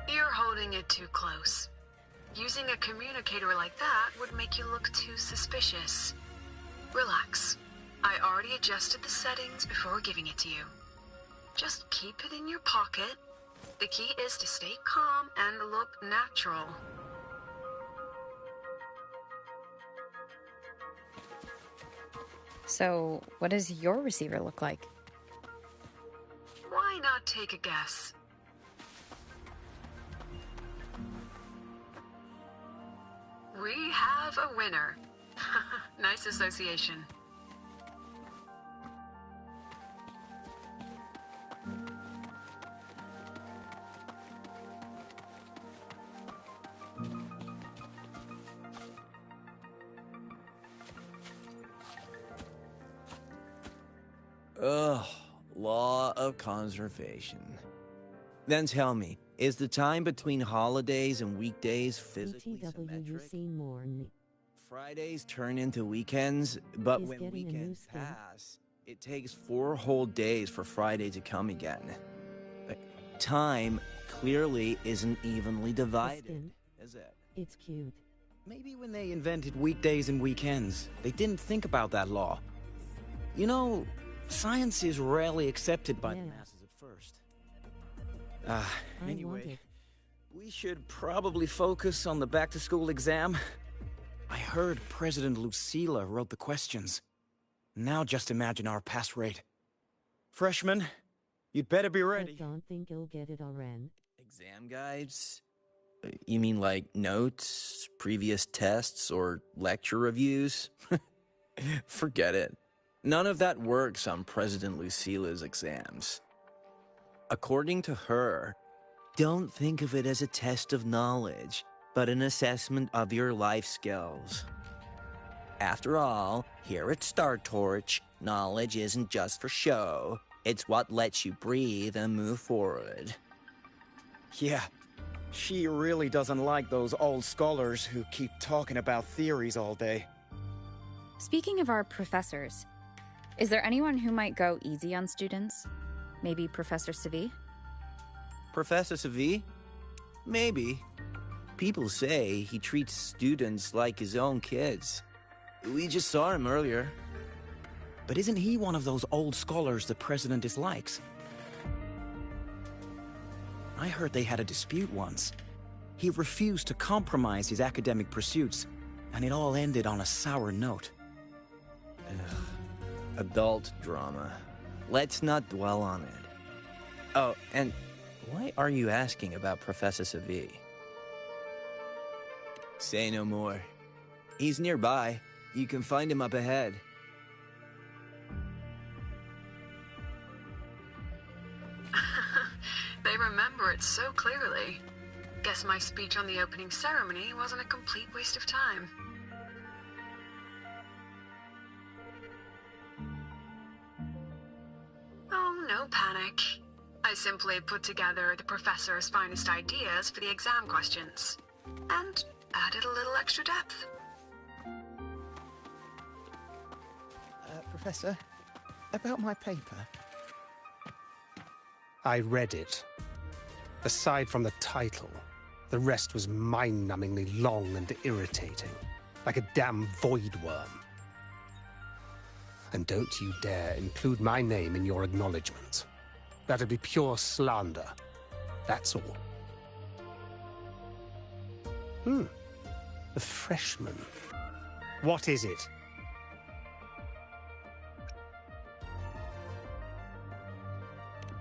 You're holding it too close. Using a communicator like that would make you look too suspicious. Relax. I already adjusted the settings before giving it to you. Just keep it in your pocket. The key is to stay calm and look natural. So, what does your receiver look like? Why not take a guess? We have a winner. Nice association. Ugh, law of conservation. Then tell me, is the time between holidays and weekdays physically symmetric? Fridays turn into weekends, but when weekends pass, it takes 4 whole days for Friday to come again. Time clearly isn't evenly divided, is it? It's cute. Maybe when they invented weekdays and weekends, they didn't think about that law. You know, science is rarely accepted by the masses at first. Anyway, we should probably focus on the back-to-school exam. I heard President Lucilla wrote the questions. Now just imagine our pass rate. Freshmen, you'd better be ready. I don't think you'll get it, Oren. Exam guides? You mean like notes, previous tests, or lecture reviews? Forget it. None of that works on President Lucilla's exams. According to her, don't think of it as a test of knowledge, but an assessment of your life skills. After all, here at Star Torch, knowledge isn't just for show. It's what lets you breathe and move forward. Yeah, she really doesn't like those old scholars who keep talking about theories all day. Speaking of our professors, is there anyone who might go easy on students? Maybe Professor Segue? Professor Segue? Maybe. People say he treats students like his own kids. We just saw him earlier. But isn't he one of those old scholars the president dislikes? I heard they had a dispute once. He refused to compromise his academic pursuits, and it all ended on a sour note. Ugh. Adult drama. Let's not dwell on it. Oh, and why are you asking about Professor Segue? Say no more. He's nearby. You can find him up ahead. They remember it so clearly. Guess my speech on the opening ceremony wasn't a complete waste of time. Oh, no panic. I simply put together the professor's finest ideas for the exam questions, and added a little extra depth. Professor, about my paper. I read it. Aside from the title, the rest was mind-numbingly long and irritating, like a damn void worm. And don't you dare include my name in your acknowledgement. That'd be pure slander. That's all. A freshman. What is it?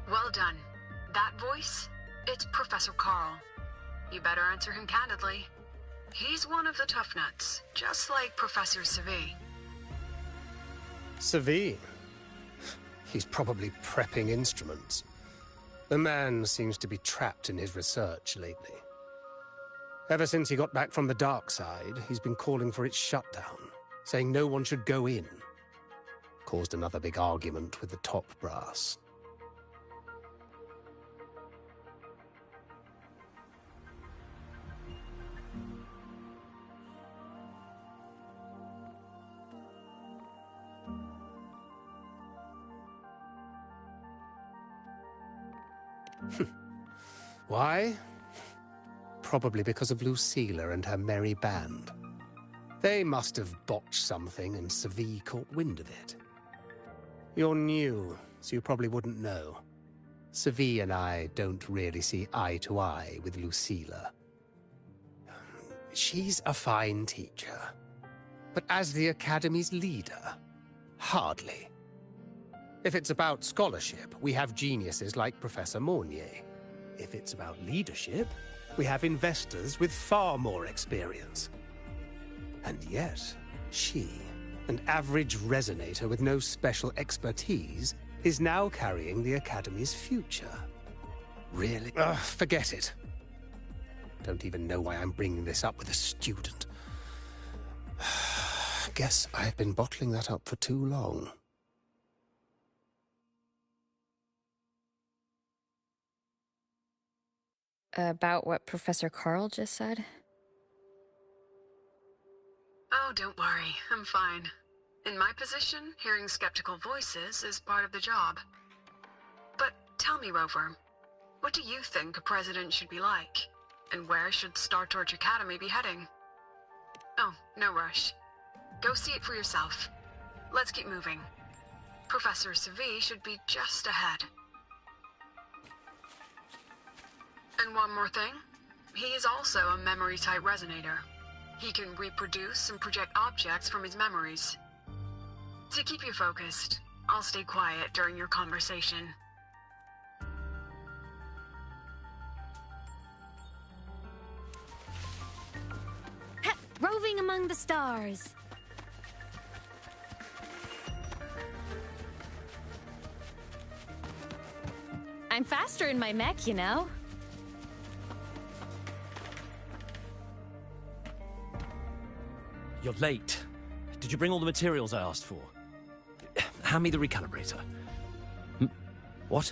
Well done. That voice? It's Professor Carl. You better answer him candidly. He's one of the tough nuts, just like Professor Segue. Segue? He's probably prepping instruments. The man seems to be trapped in his research lately. Ever since he got back from the dark side, he's been calling for its shutdown, saying no one should go in. Caused another big argument with the top brass. Why? Probably because of Lucilla and her merry band. They must have botched something and Segue caught wind of it. You're new, so you probably wouldn't know. Segue and I don't really see eye to eye with Lucilla. She's a fine teacher, but as the Academy's leader, hardly. If it's about scholarship, we have geniuses like Professor Mornier. If it's about leadership, we have investors with far more experience. And yet, she, an average resonator with no special expertise, is now carrying the Academy's future. Really? Ugh, forget it. Don't even know why I'm bringing this up with a student. Guess I've been bottling that up for too long. About what Professor Carl just said? Oh, don't worry. I'm fine. In my position, hearing skeptical voices is part of the job. But tell me, Rover, what do you think a president should be like? And where should Star Torch Academy be heading? Oh, no rush. Go see it for yourself. Let's keep moving. Professor Segue should be just ahead. And one more thing. He is also a memory-type resonator. He can reproduce and project objects from his memories. To keep you focused, I'll stay quiet during your conversation. Roving among the stars. I'm faster in my mech, you know. You're late. Did you bring all the materials I asked for? Hand me the recalibrator. What?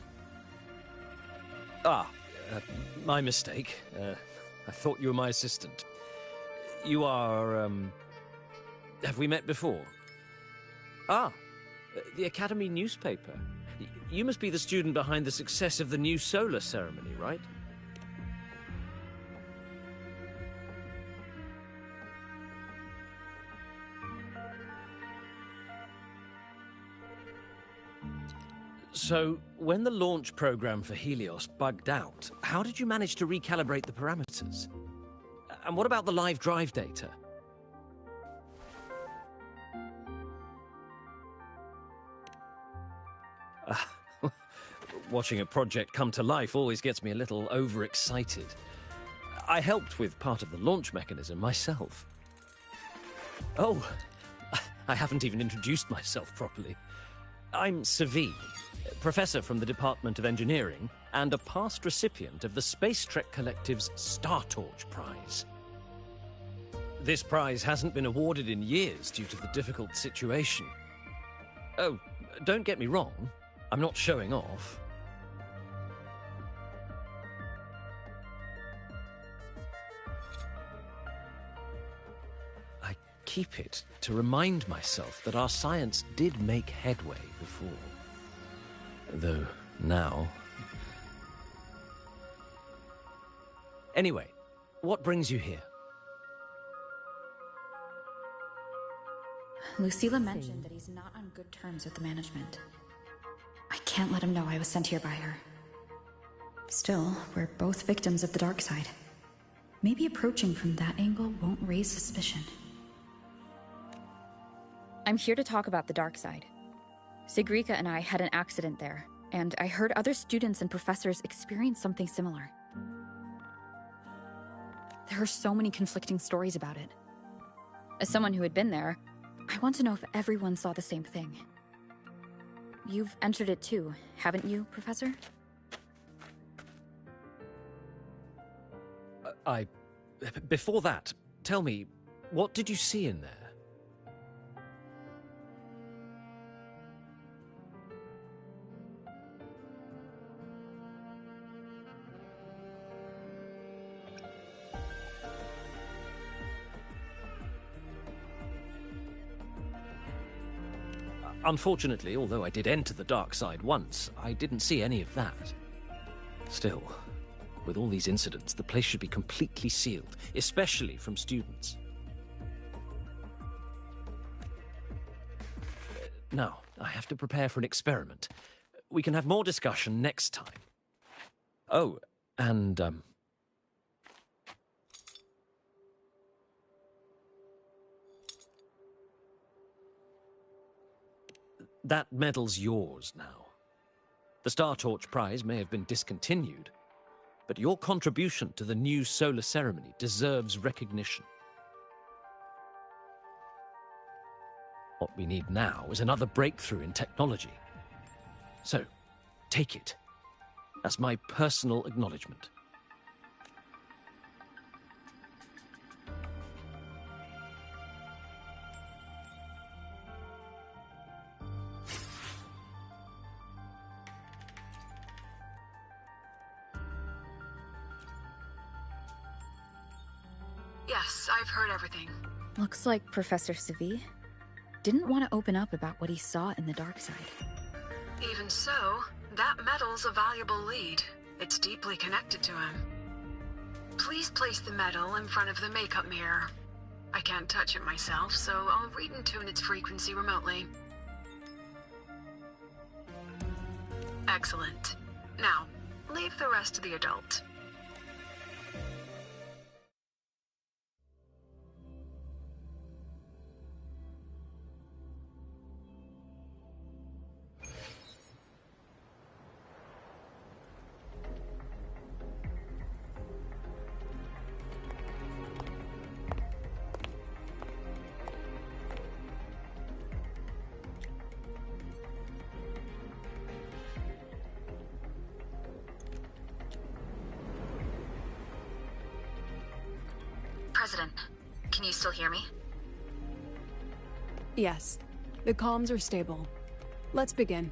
My mistake. I thought you were my assistant. You are, have we met before? The Academy newspaper. You must be the student behind the success of the new solar ceremony, right? So, when the launch program for Helios bugged out, how did you manage to recalibrate the parameters? And what about the live drive data? Watching a project come to life always gets me a little overexcited. I helped with part of the launch mechanism myself. Oh, I haven't even introduced myself properly. I'm Segue, professor from the Department of Engineering and a past recipient of the Space Trek Collective's Star Torch Prize. This prize hasn't been awarded in years due to the difficult situation. Oh, don't get me wrong, I'm not showing off. I keep it to remind myself that our science did make headway before. Though now... Anyway, what brings you here? Lucilla mentioned that he's not on good terms with the management. I can't let him know I was sent here by her. Still, we're both victims of the dark side. Maybe approaching from that angle won't raise suspicion. I'm here to talk about the dark side. Sigrika and I had an accident there, and I heard other students and professors experience something similar. There are so many conflicting stories about it. As someone who had been there, I want to know if everyone saw the same thing. You've entered it too, haven't you, Professor? Before that, tell me, what did you see in there? Unfortunately, although I did enter the dark side once, I didn't see any of that. Still, with all these incidents, the place should be completely sealed, especially from students. Now, I have to prepare for an experiment. We can have more discussion next time. Oh, and, that medal's yours now. The Star Torch Prize may have been discontinued, but your contribution to the new solar ceremony deserves recognition. What we need now is another breakthrough in technology. So, take it as my personal acknowledgement. Yes, I've heard everything. Looks like Professor Segue didn't want to open up about what he saw in the dark side. Even so, that medal's a valuable lead. It's deeply connected to him. Please place the medal in front of the makeup mirror. I can't touch it myself, so I'll read and tune its frequency remotely. Excellent. Now, leave the rest to the adult. President, can you still hear me? Yes. The comms are stable. Let's begin.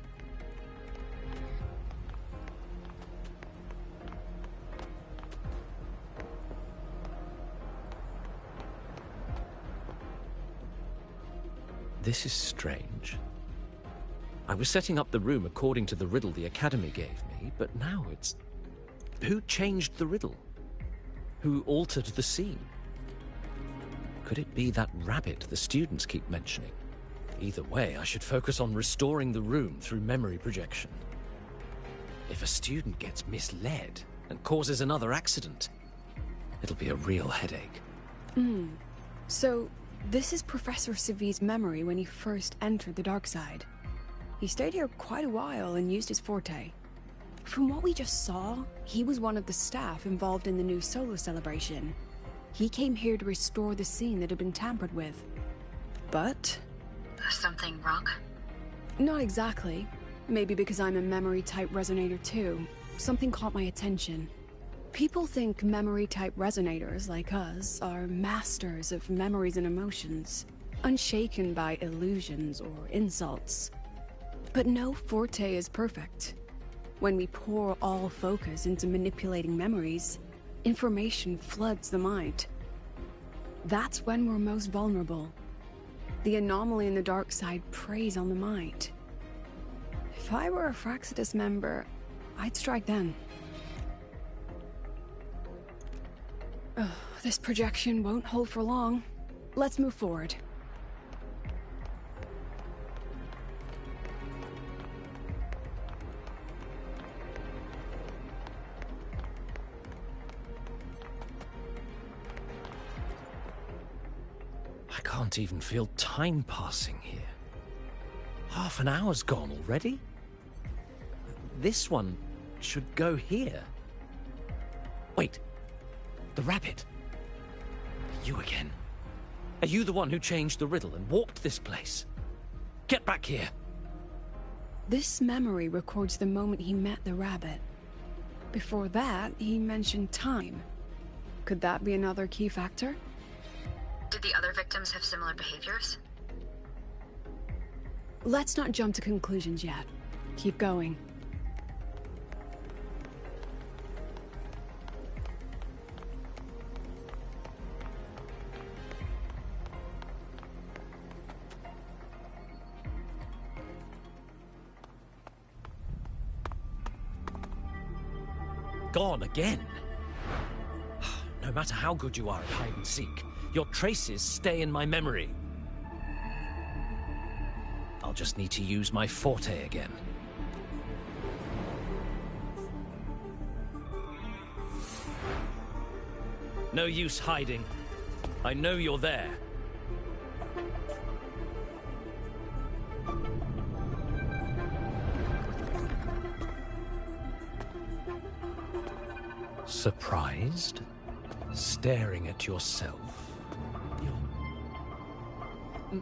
This is strange. I was setting up the room according to the riddle the Academy gave me, but now it's... Who changed the riddle? Who altered the scene? Could it be that rabbit the students keep mentioning? Either way, I should focus on restoring the room through memory projection. If a student gets misled and causes another accident, it'll be a real headache. So, this is Professor Segue's memory when he first entered the dark side. He stayed here quite a while and used his forte. From what we just saw, he was one of the staff involved in the new solar celebration. He came here to restore the scene that had been tampered with. But... Something wrong? Not exactly. Maybe because I'm a memory-type resonator too. Something caught my attention. People think memory-type resonators like us are masters of memories and emotions, unshaken by illusions or insults. But no forte is perfect. When we pour all focus into manipulating memories, information floods the mind. That's when we're most vulnerable. The anomaly in the dark side preys on the mind. If I were a Fraxidus member, I'd strike then. This projection won't hold for long. Let's move forward. I can't even feel time passing here. Half an hour's gone already? This one should go here. Wait, the rabbit. You again? Are you the one who changed the riddle and warped this place? Get back here! This memory records the moment he met the rabbit. Before that, he mentioned time. Could that be another key factor? Did the other victims have similar behaviors? Let's not jump to conclusions yet. Keep going. Gone again? No matter how good you are at hide and seek, your traces stay in my memory. I'll just need to use my forte again. No use hiding. I know you're there. Surprised? Staring at yourself?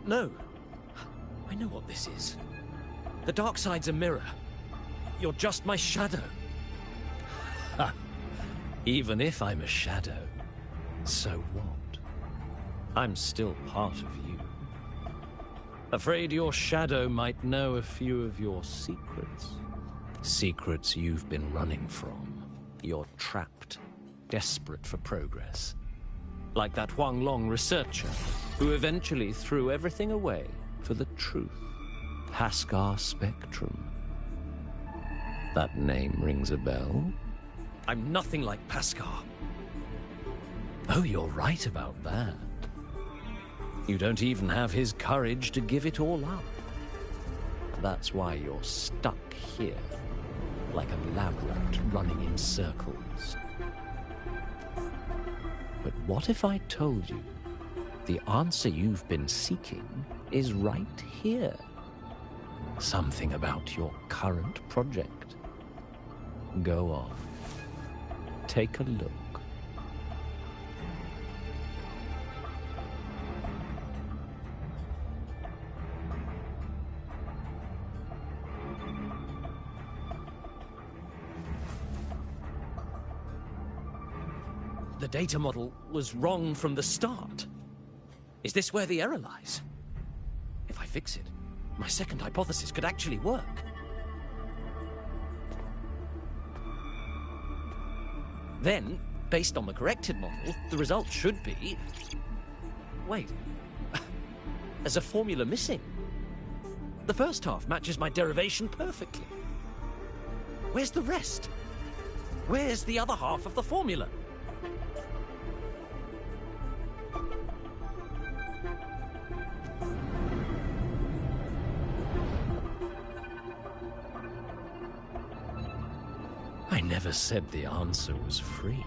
No. I know what this is. The dark side's a mirror. You're just my shadow. Ha! Even if I'm a shadow, so what? I'm still part of you. Afraid your shadow might know a few of your secrets. Secrets you've been running from. You're trapped, desperate for progress. Like that Huang Long researcher, who eventually threw everything away for the truth. Haskar Spectrum. That name rings a bell? I'm nothing like Paskar. Oh, you're right about that. You don't even have his courage to give it all up. That's why you're stuck here, like a lab rat running in circles. But what if I told you the answer you've been seeking is right here? Something about your current project. Go on. Take a look. The data model was wrong from the start. Is this where the error lies? If I fix it, my second hypothesis could actually work. Then, based on the corrected model, the result should be... Wait. There's a formula missing. The first half matches my derivation perfectly. Where's the rest? Where's the other half of the formula? I never said the answer was free.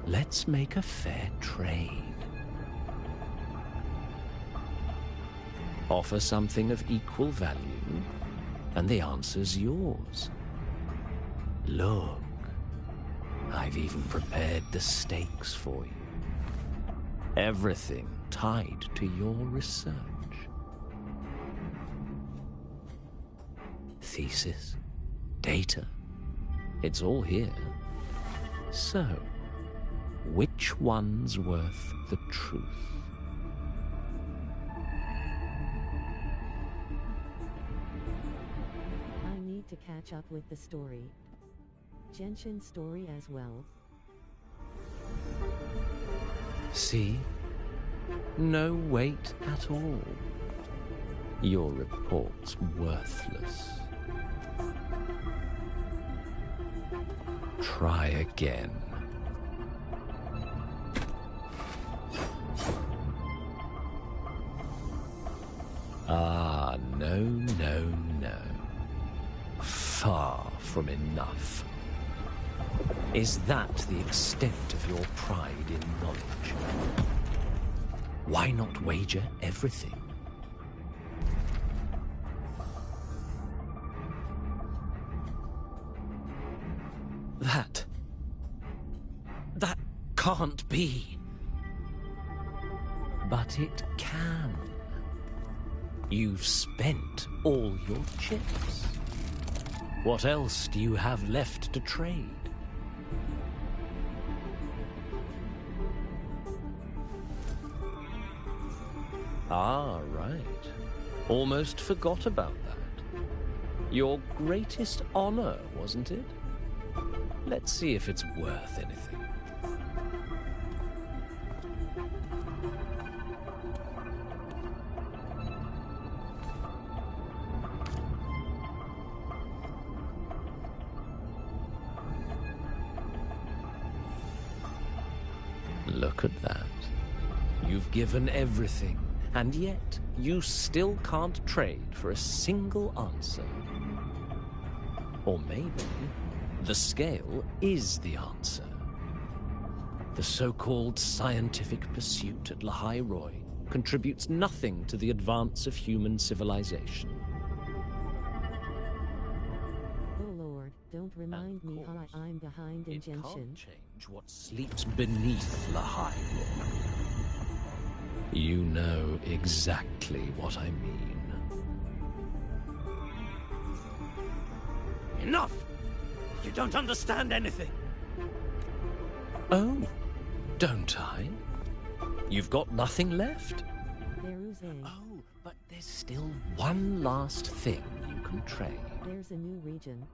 Let's make a fair trade. Offer something of equal value, and the answer's yours. Look, I've even prepared the stakes for you. Everything tied to your research. Thesis, data, it's all here. So, which one's worth the truth? I need to catch up with the story. Genshin's story as well. See? No weight at all. Your report's worthless. Try again. Ah, no, no, no. Far from enough. Is that the extent of your pride in knowledge? Why not wager everything? That can't be. But it can. You've spent all your chips. What else do you have left to trade? Ah, right. Almost forgot about that. Your greatest honor, wasn't it? Let's see if it's worth anything. Look at that. You've given everything, and yet you still can't trade for a single answer. Or maybe the scale is the answer. The so-called scientific pursuit at Lahai Roy contributes nothing to the advance of human civilization. Oh Lord, don't remind me how I'm behind in Genshin. It can't change what sleeps beneath Lahai Roy. You know exactly what I mean. Enough! You don't understand anything. Oh, don't I? You've got nothing left? Oh, but there's still one last thing you can trade. There's a new region.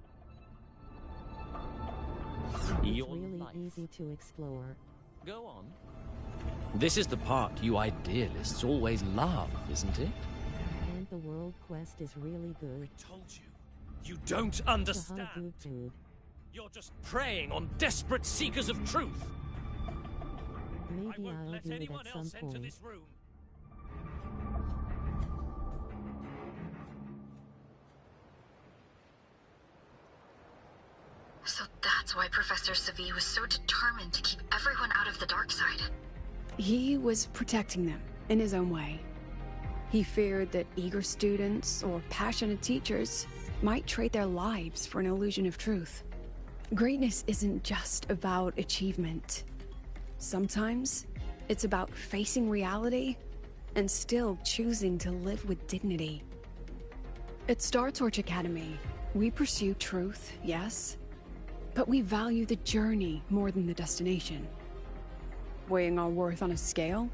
Your It's really life. easy to explore. Go on. This is the part you idealists always love, isn't it? And the world quest is really good. I told you. You don't understand. Food. You're just preying on desperate seekers of truth. Maybe I won't I'll let do it anyone at some else enter point. this room. So that's why Professor Segue was so determined to keep everyone out of the dark side. He was protecting them in his own way. He feared that eager students or passionate teachers might trade their lives for an illusion of truth. Greatness isn't just about achievement. Sometimes it's about facing reality and still choosing to live with dignity. At Star Torch Academy, we pursue truth, yes, but we value the journey more than the destination. Weighing our worth on a scale?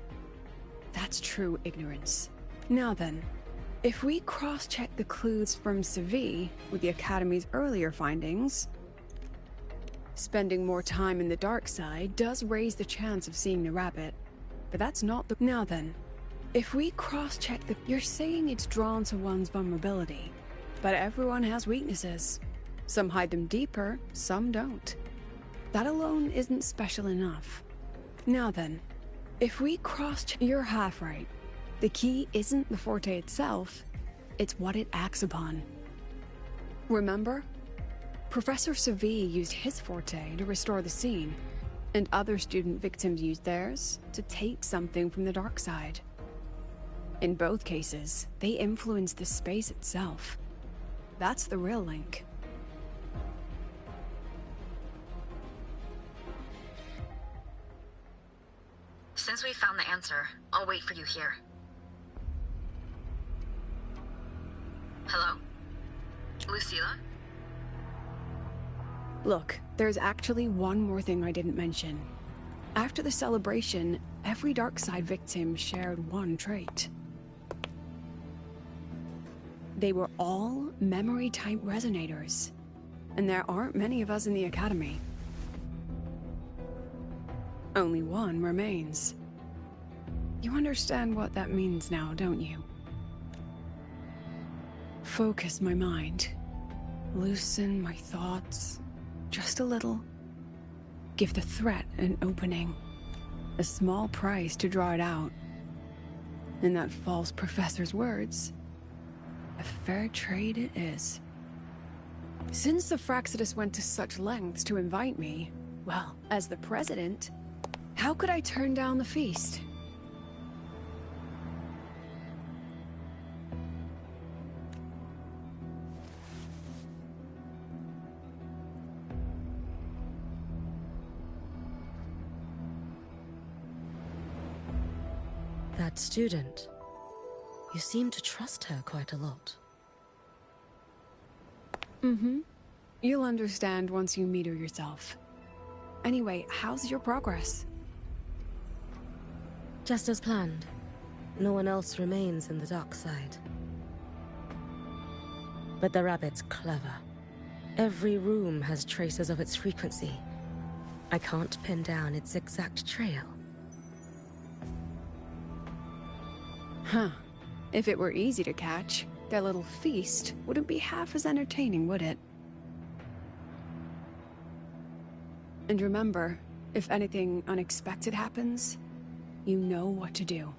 That's true ignorance. Now then, if we cross-check the clues from Segue with the Academy's earlier findings, spending more time in the dark side does raise the chance of seeing the rabbit, but that's not the— Now then, if we cross-check the— You're saying it's drawn to one's vulnerability, but everyone has weaknesses. Some hide them deeper, some don't. That alone isn't special enough. Now then, if we cross-check— You're half right. The key isn't the forte itself, it's what it acts upon. Remember? Professor Segue used his forte to restore the scene, and other student victims used theirs to take something from the dark side. In both cases, they influenced the space itself. That's the real link. Since we found the answer, I'll wait for you here. Hello? Lucilla? Look, there's actually one more thing I didn't mention. After the celebration, every Darkside victim shared one trait. They were all memory-type resonators, and there aren't many of us in the Academy. Only one remains. You understand what that means now, don't you? Focus my mind. Loosen my thoughts. Just a little. Give the threat an opening. A small price to draw it out. In that false professor's words, a fair trade it is. Since the Fraxidus went to such lengths to invite me, well, as the president, how could I turn down the feast? That student. You seem to trust her quite a lot. Mm-hmm. You'll understand once you meet her yourself. Anyway, how's your progress? Just as planned. No one else remains in the dark side. But the rabbit's clever. Every room has traces of its frequency. I can't pin down its exact trail. Huh. If it were easy to catch, their little feast wouldn't be half as entertaining, would it? And remember, if anything unexpected happens, you know what to do.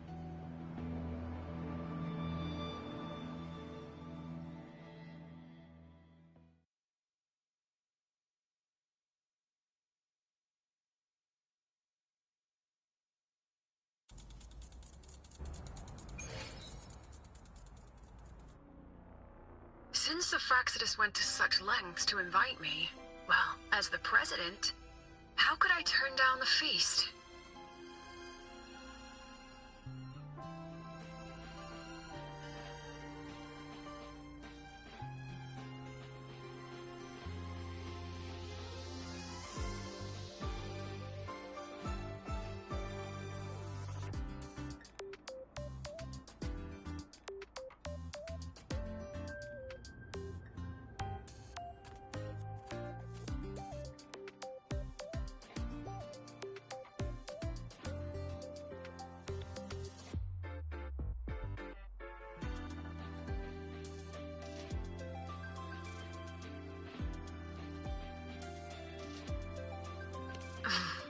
Since the Fraxidus went to such lengths to invite me, well, as the president, how could I turn down the feast?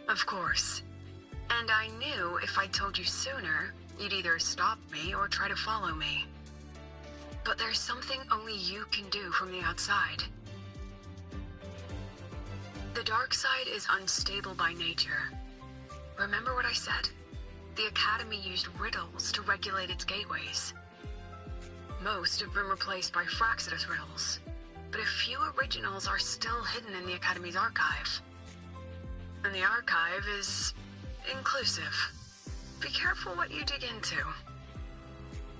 Of course. And I knew if I told you sooner, you'd either stop me or try to follow me. But there's something only you can do from the outside. The dark side is unstable by nature. Remember what I said? The Academy used riddles to regulate its gateways. Most have been replaced by Fraxidus riddles, but a few originals are still hidden in the Academy's archive. And the archive is inclusive. Be careful what you dig into.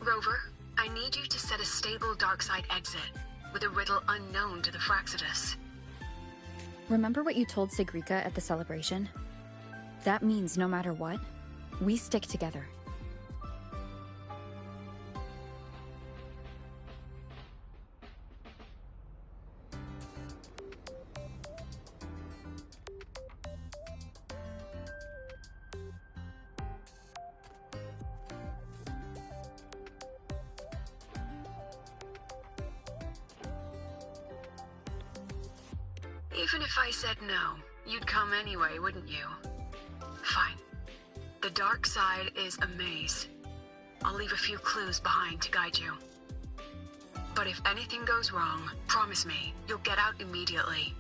Rover, I need you to set a stable dark side exit with a riddle unknown to the Fraxidus. Remember what you told Sigrika at the celebration? That means no matter what, we stick together. Even if I said no, you'd come anyway, wouldn't you? Fine. The dark side is a maze. I'll leave a few clues behind to guide you. But if anything goes wrong, promise me, you'll get out immediately.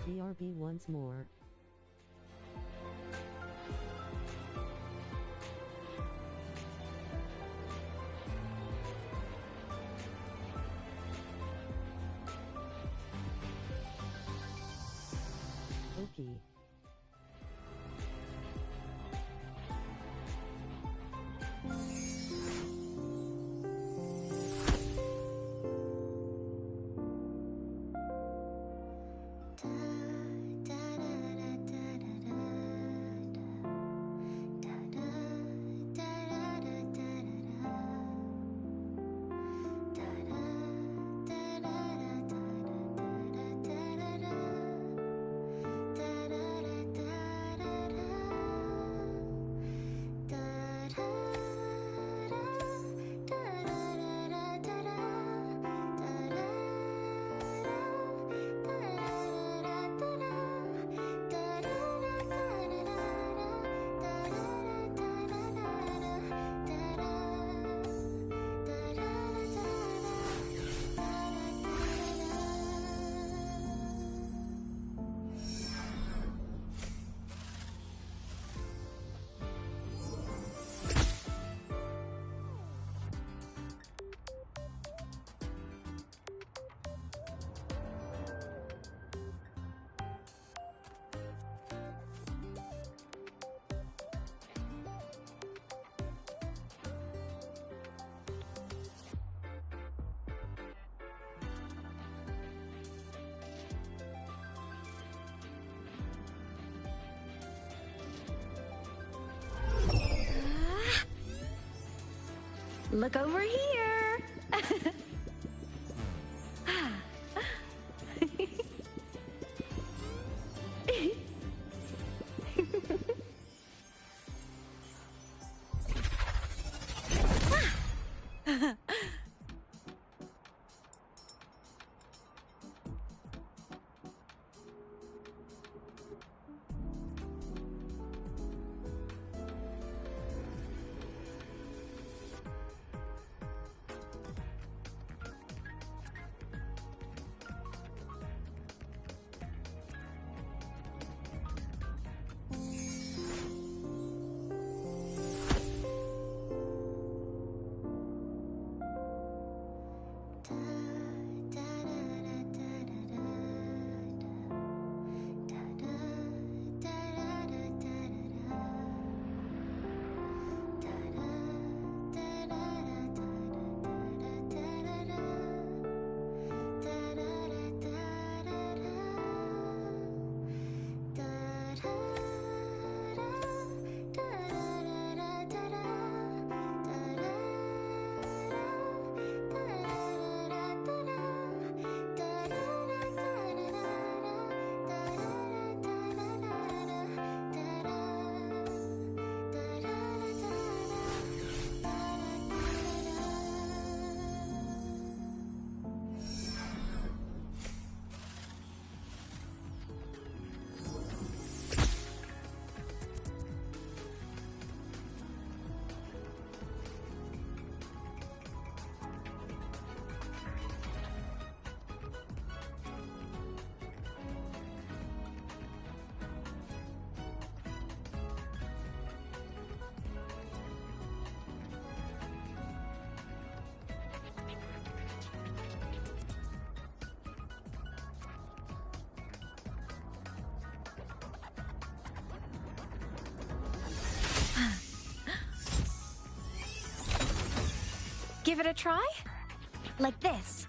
BRB once more. Okay. Look over here! Give it a try? Like this.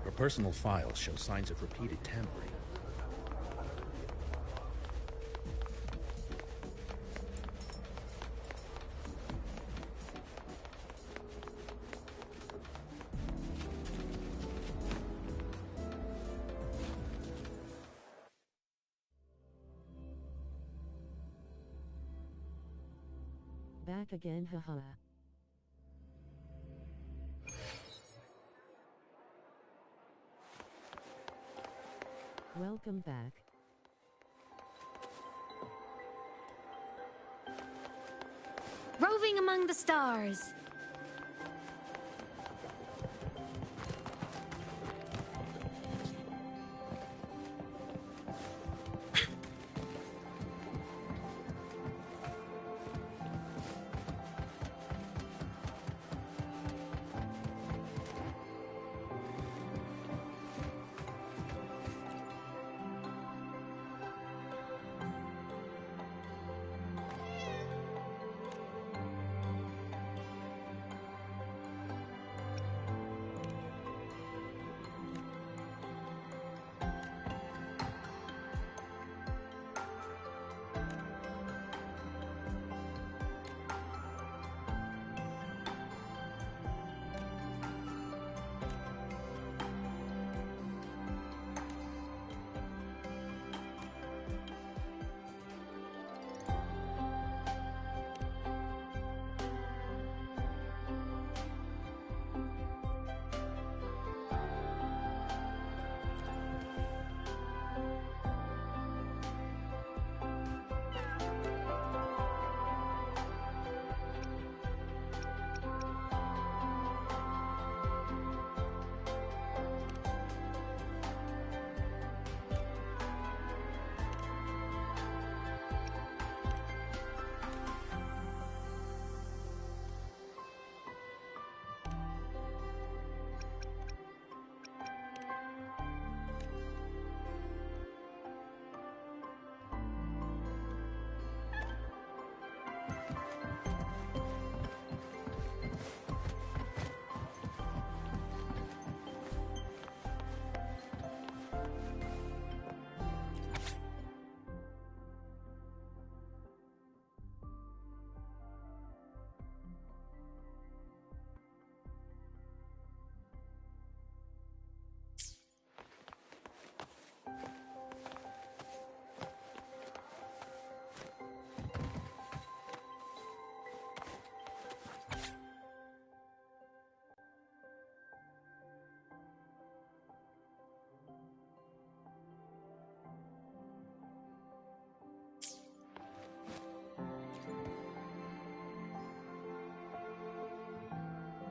Her personal files show signs of repeated tampering. Back again, haha. Welcome back. Roving among the stars.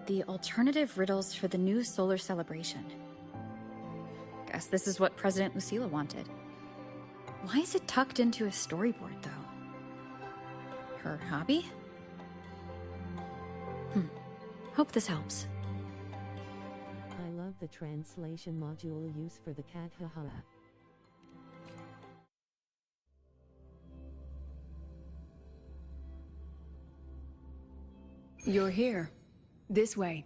The alternative riddles for the new solar celebration. Guess this is what President Lucila wanted. Why is it tucked into a storyboard, though? Her hobby? Hope this helps. I love the translation module used for the cat haha. You're here. This way.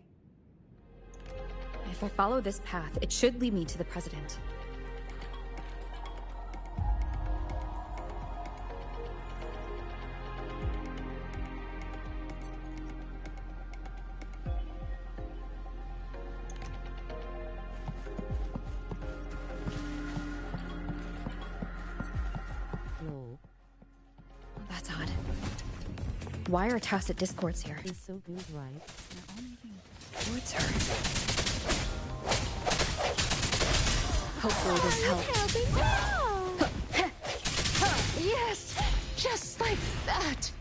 If I follow this path, it should lead me to the president. That's odd. Why are tacit discords here? He's so good, right? Towards her. Hopefully this helps. Yes! Just like that!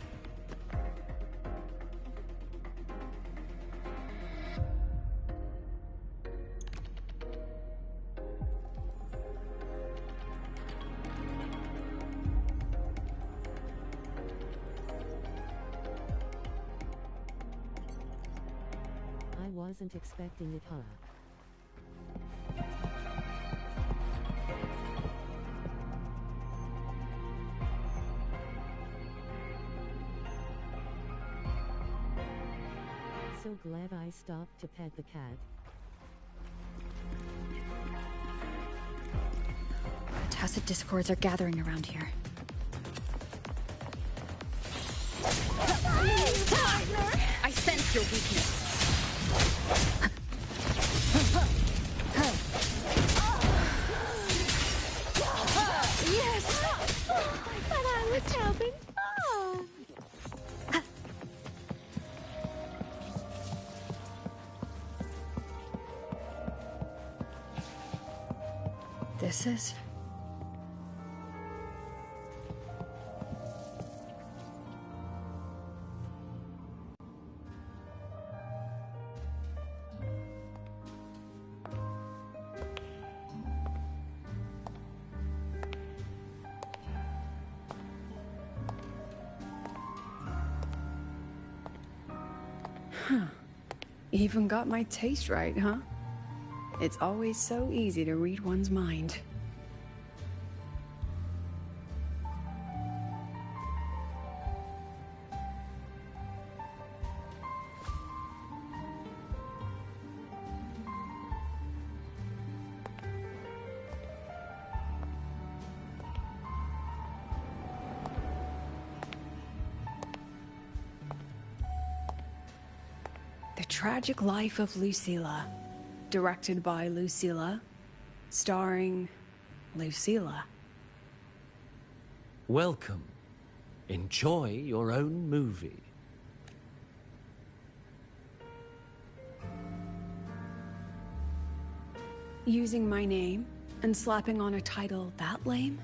I wasn't expecting it, huh? So glad I stopped to pet the cat. Tacit discords are gathering around here. I sense your weakness. Yes! But I was helping. Oh. This is... Even got my taste right, huh? It's always so easy to read one's mind. The Tragic Life of Lucila, directed by Lucila, starring Lucila. Welcome. Enjoy your own movie. Using my name and slapping on a title that lame?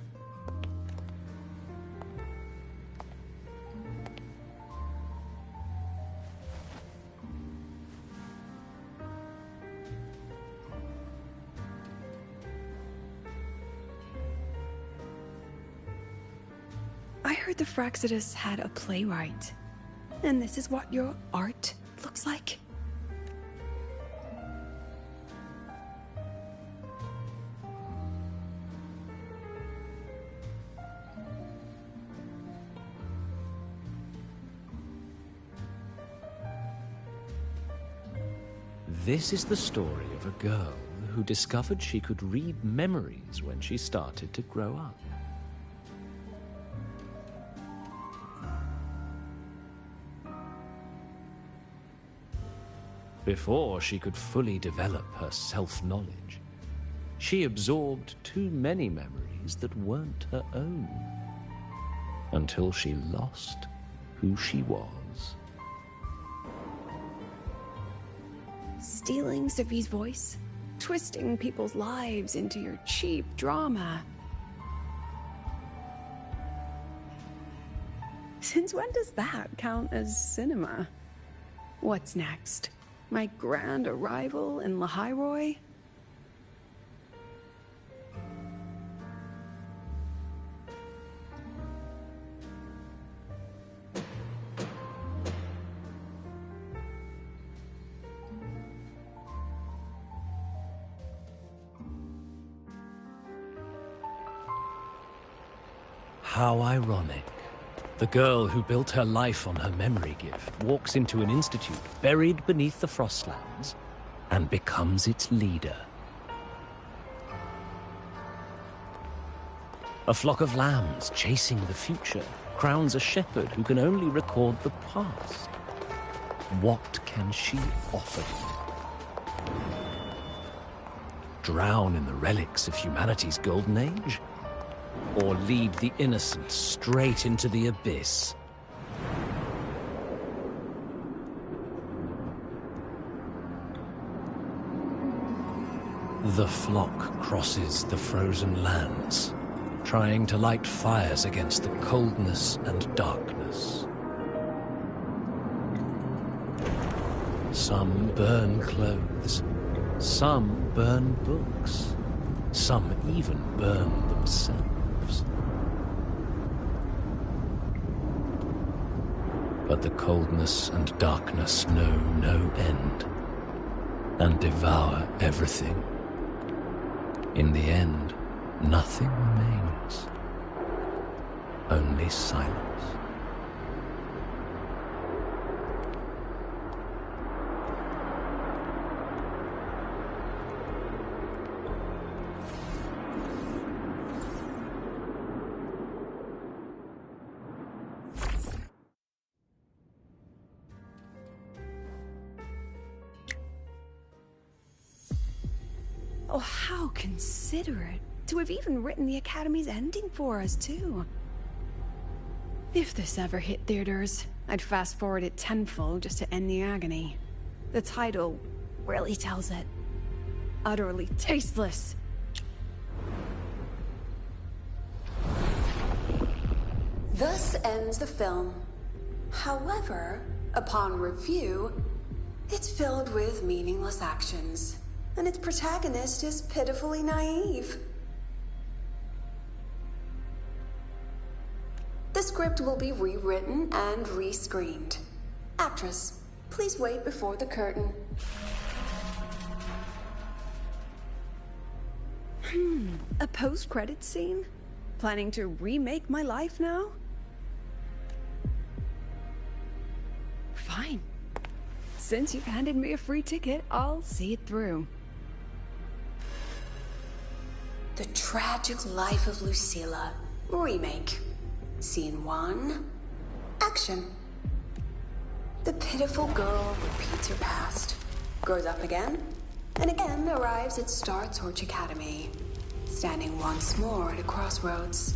I heard the Fraxidus had a playwright. And this is what your art looks like? This is the story of a girl who discovered she could read memories when she started to grow up. Before she could fully develop her self-knowledge, she absorbed too many memories that weren't her own, until she lost who she was. Stealing Sophie's voice? Twisting people's lives into your cheap drama? Since when does that count as cinema? What's next? My grand arrival in Lahiroy? How ironic. The girl who built her life on her memory gift walks into an institute buried beneath the Frostlands and becomes its leader. A flock of lambs chasing the future crowns a shepherd who can only record the past. What can she offer him? Drown in the relics of humanity's golden age? Or lead the innocent straight into the abyss? The flock crosses the frozen lands, trying to light fires against the coldness and darkness. Some burn clothes, some burn books, some even burn themselves. But the coldness and darkness know no end, and devour everything. In the end, nothing remains, only silence. Oh, how considerate to have even written the Academy's ending for us, too. If this ever hit theaters, I'd fast forward it tenfold just to end the agony. The title really tells it. Utterly tasteless. Thus ends the film. However, upon review, it's filled with meaningless actions, and its protagonist is pitifully naive. The script will be rewritten and rescreened. Actress, please wait before the curtain. A post-credits scene? Planning to remake my life now? Fine. Since you've handed me a free ticket, I'll see it through. The Tragic Life of Lucilla, remake. Scene 1, action. The pitiful girl repeats her past, grows up again, and again arrives at Star Torch Academy, standing once more at a crossroads.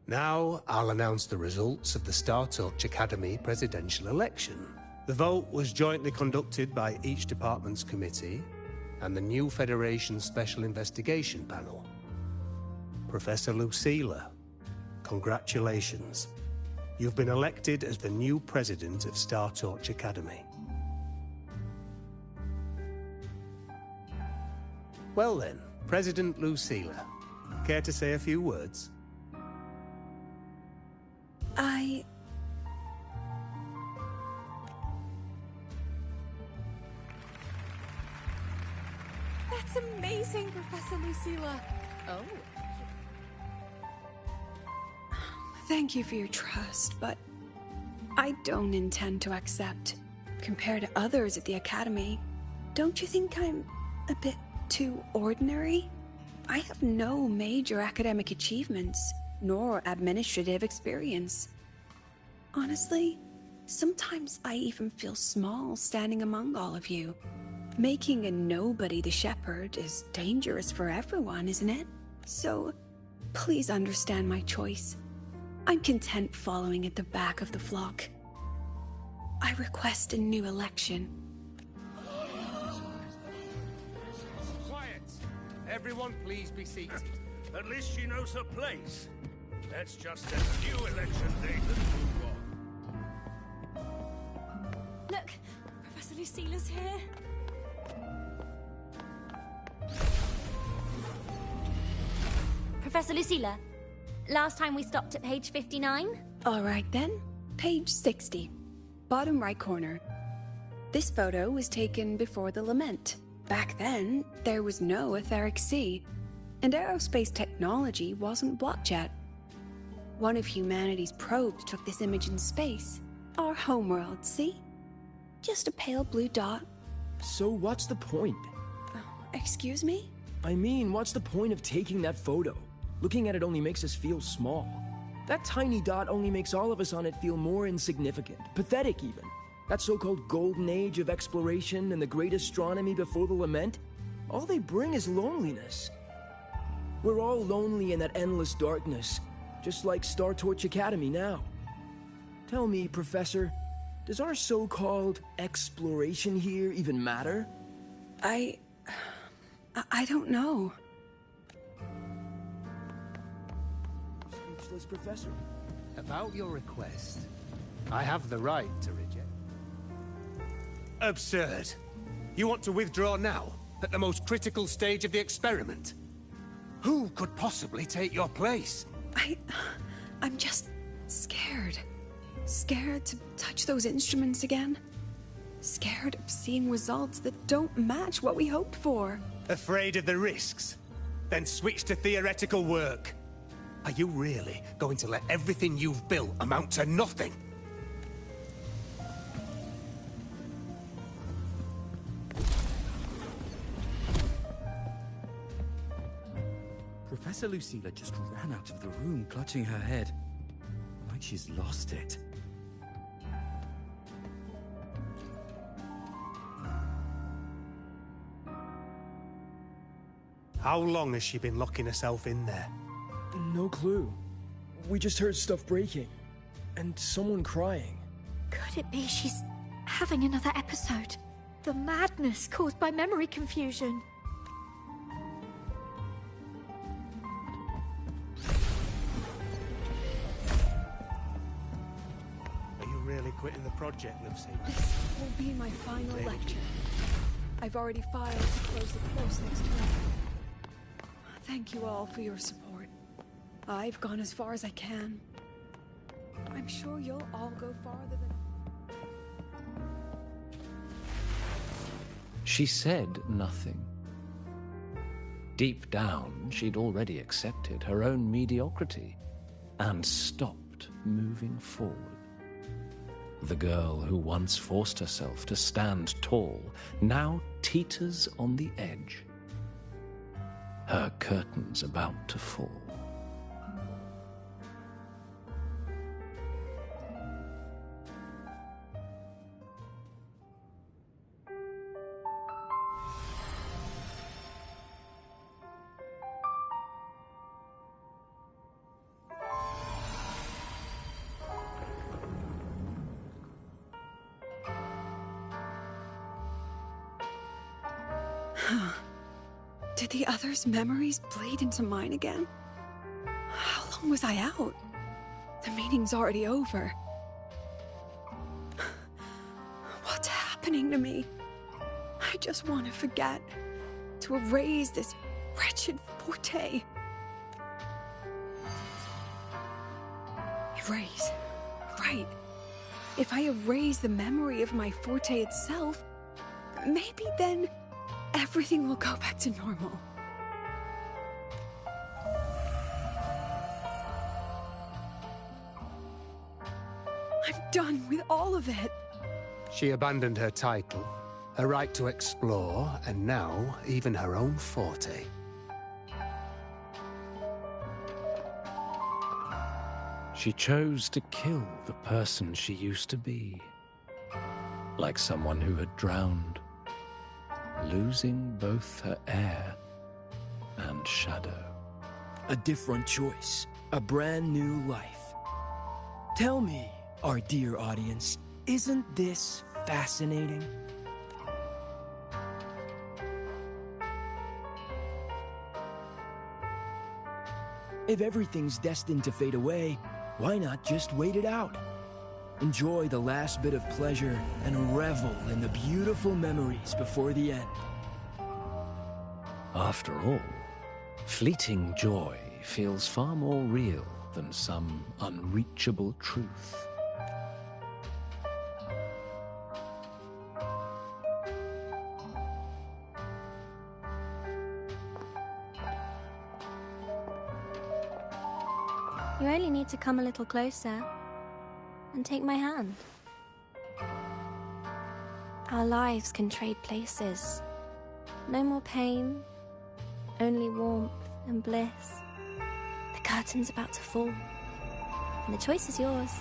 Now, I'll announce the results of the Star Torch Academy presidential election. The vote was jointly conducted by each department's committee and the new Federation Special Investigation Panel. Professor Lucilla, congratulations. You've been elected as the new president of Star Torch Academy. Well then, President Lucilla, care to say a few words? That's amazing, Professor Lucilla. Oh. Thank you for your trust, but I don't intend to accept. Compared to others at the Academy, don't you think I'm a bit too ordinary? I have no major academic achievements, nor administrative experience. Honestly, sometimes I even feel small standing among all of you. Making a nobody the shepherd is dangerous for everyone, isn't it? So, please understand my choice. I'm content following at the back of the flock, I request a new election. Quiet! Everyone please be seated. At least she knows her place. Let's just set a new election date and move on. Look, Professor Lucila's here. Professor Lucila, last time we stopped at page 59? All right then, page 60. Bottom right corner. This photo was taken before the lament. Back then, there was no etheric sea, and aerospace technology wasn't blocked yet. One of humanity's probes took this image in space. Our homeworld, see? Just a pale blue dot. So what's the point? Excuse me? I mean, what's the point of taking that photo? Looking at it only makes us feel small. That tiny dot only makes all of us on it feel more insignificant, pathetic even. That so-called golden age of exploration and the great astronomy before the lament, all they bring is loneliness. We're all lonely in that endless darkness, just like Star Torch Academy now. Tell me, Professor, does our so-called exploration here even matter? I don't know. Speechless, Professor. About your request, I have the right to reject. Absurd. You want to withdraw now, at the most critical stage of the experiment? Who could possibly take your place? I'm just scared. Scared to touch those instruments again. Scared of seeing results that don't match what we hoped for. Afraid of the risks? Then switch to theoretical work. Are you really going to let everything you've built amount to nothing? Professor Lucila just ran out of the room, clutching her head. Like she's lost it. How long has she been locking herself in there? No clue. We just heard stuff breaking. And someone crying. Could it be she's having another episode? The madness caused by memory confusion. Quitting the project, Lucy. This will be my final lecture. I've already filed to close the course next term. Thank you all for your support. I've gone as far as I can. I'm sure you'll all go farther than... She said nothing. Deep down, she'd already accepted her own mediocrity and stopped moving forward. The girl who once forced herself to stand tall now teeters on the edge. Her curtain's about to fall. Did the others' memories bleed into mine again? How long was I out? The meeting's already over. What's happening to me? I just want to forget. To erase this wretched forte. Erase. Right. If I erase the memory of my forte itself, maybe then everything will go back to normal. I'm done with all of it. She abandoned her title, her right to explore, and now even her own forte. She chose to kill the person she used to be, like someone who had drowned, losing both her air and shadow. A different choice, a brand new life. Tell me, our dear audience, Isn't this fascinating? If everything's destined to fade away, why not just wait it out? Enjoy the last bit of pleasure and revel in the beautiful memories before the end. After all, fleeting joy feels far more real than some unreachable truth. You only need to come a little closer and take my hand. Our lives can trade places. No more pain, only warmth and bliss. The curtain's about to fall, and the choice is yours.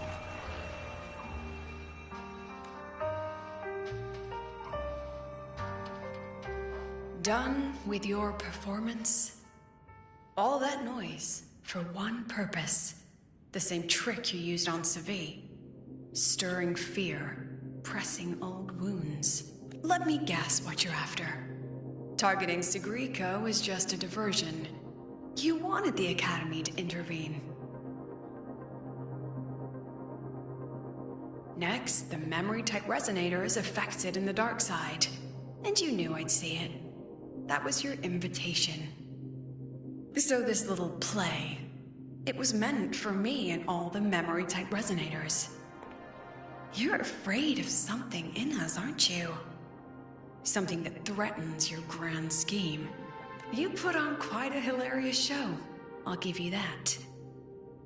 Done with your performance? All that noise for one purpose. The same trick you used on Segue. Stirring fear, pressing old wounds. Let me guess what you're after. Targeting Sigrika was just a diversion. You wanted the Academy to intervene. Next, the memory-type resonator is affected in the dark side. And you knew I'd see it. That was your invitation. So this little play, it was meant for me and all the memory-type resonators. You're afraid of something in us, aren't you? Something that threatens your grand scheme. You put on quite a hilarious show, I'll give you that.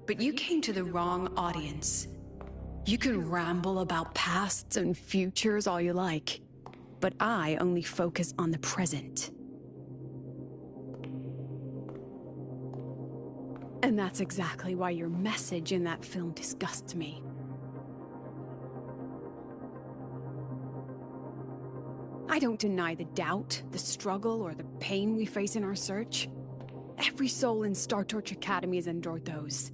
But you came to the wrong audience. You can ramble about pasts and futures all you like, but I only focus on the present. And that's exactly why your message in that film disgusts me. I don't deny the doubt, the struggle, or the pain we face in our search. Every soul in Star Torch Academy has endured those.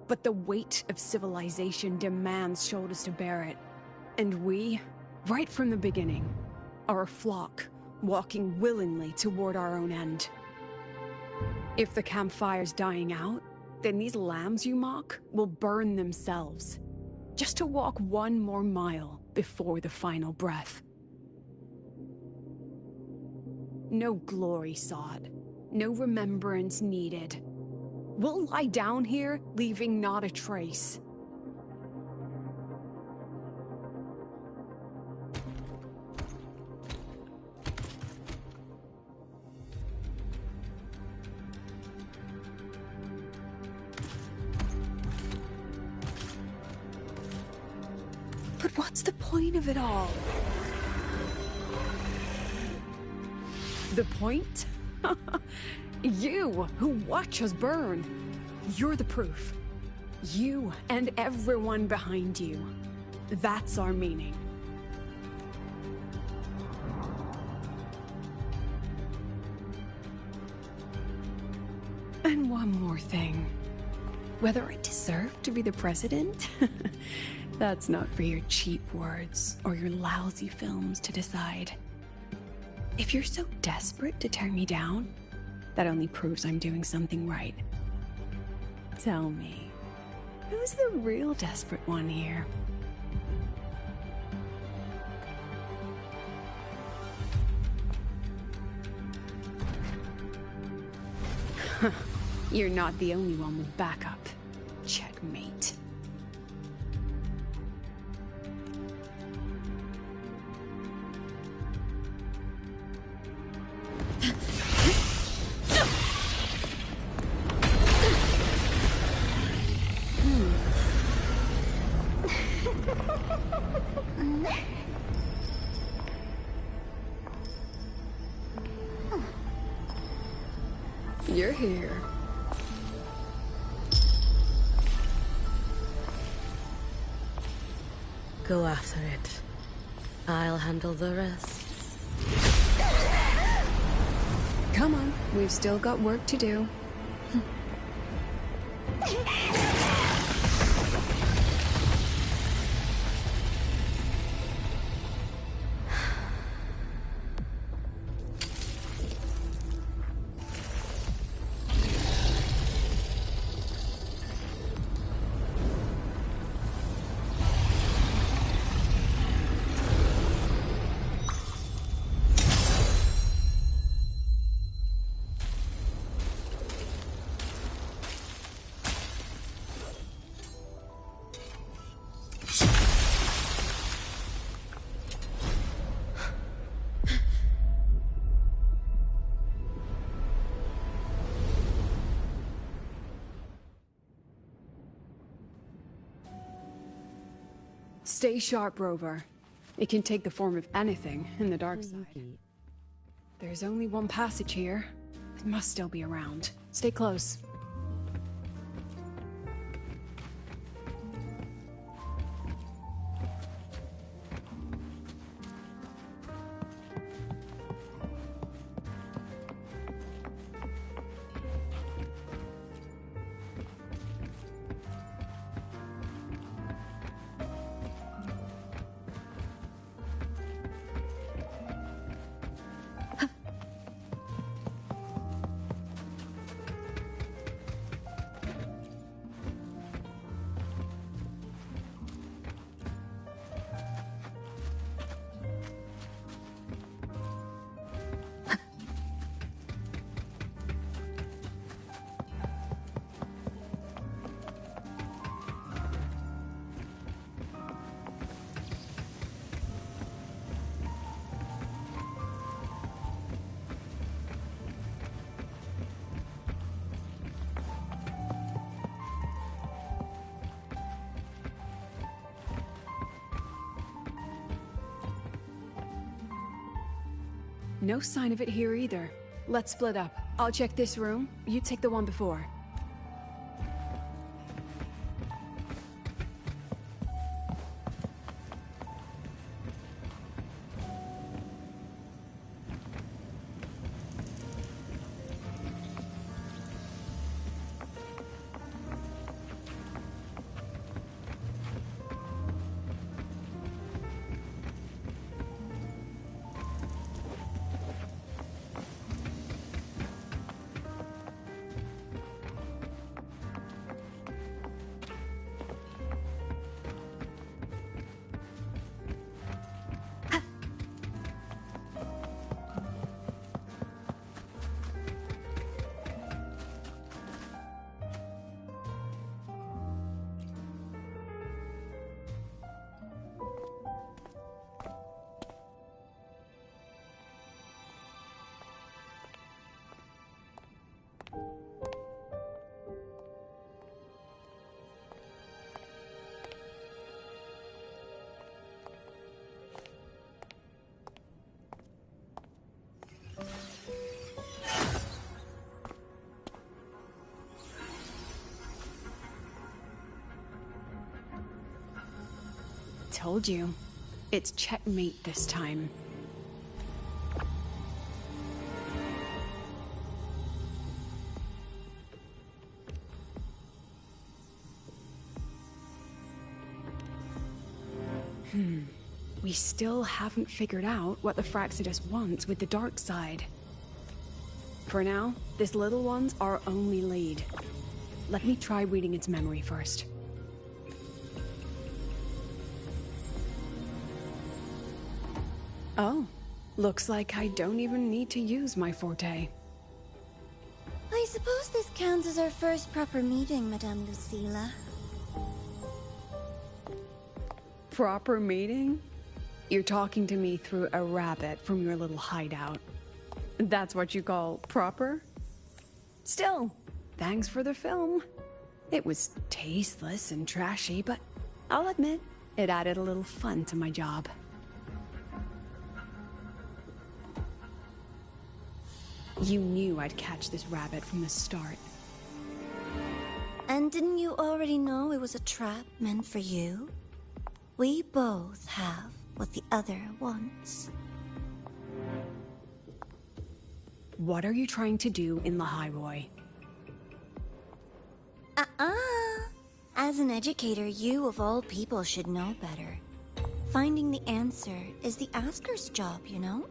But the weight of civilization demands shoulders to bear it. And we, right from the beginning, are a flock, walking willingly toward our own end. If the campfire's dying out, then these lambs you mock will burn themselves, just to walk one more mile before the final breath. No glory sought, no remembrance needed. We'll lie down here, leaving not a trace. But what's the point of it all? The point? You, who watch us burn. You're the proof. You and everyone behind you. That's our meaning. And one more thing. Whether I deserve to be the president? That's not for your cheap words or your lousy films to decide. If you're so desperate to tear me down, that only proves I'm doing something right. Tell me, who's the real desperate one here? You're not the only one with backup. Checkmate. You're here. Go after it. I'll handle the rest. Come on, we've still got work to do. Stay sharp, Rover. It can take the form of anything in the dark side. There's only one passage here. It must still be around. Stay close. No sign of it here either. Let's split up. I'll check this room. You take the one before. Told you. It's checkmate this time. We still haven't figured out what the Fraxidus wants with the dark side. For now, this little one's our only lead. Let me try reading its memory first. Oh, looks like I don't even need to use my forte. I suppose this counts as our first proper meeting, Madame Lucilla. Proper meeting? You're talking to me through a rabbit from your little hideout. That's what you call proper? Still, thanks for the film. It was tasteless and trashy, but I'll admit, it added a little fun to my job. You knew I'd catch this rabbit from the start. And didn't you already know it was a trap meant for you? We both have what the other wants. What are you trying to do in the Highway? As an educator, you of all people should know better. Finding the answer is the asker's job, you know?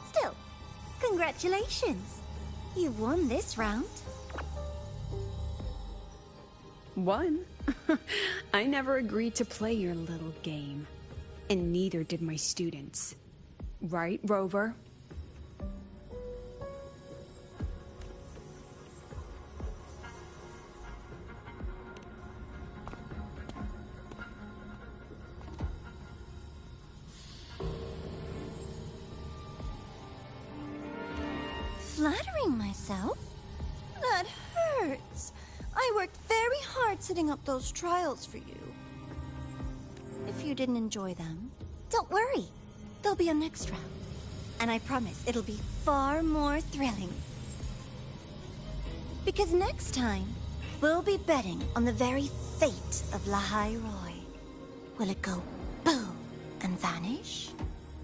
Still, congratulations. You won this round. Won? I never agreed to play your little game. And neither did my students. Right, Rover? flattering myself? That hurts. I worked very hard setting up those trials for you. If you didn't enjoy them, don't worry. There'll be a next round. And I promise it'll be far more thrilling. Because next time, we'll be betting on the very fate of Lahai Roy. Will it go boom and vanish?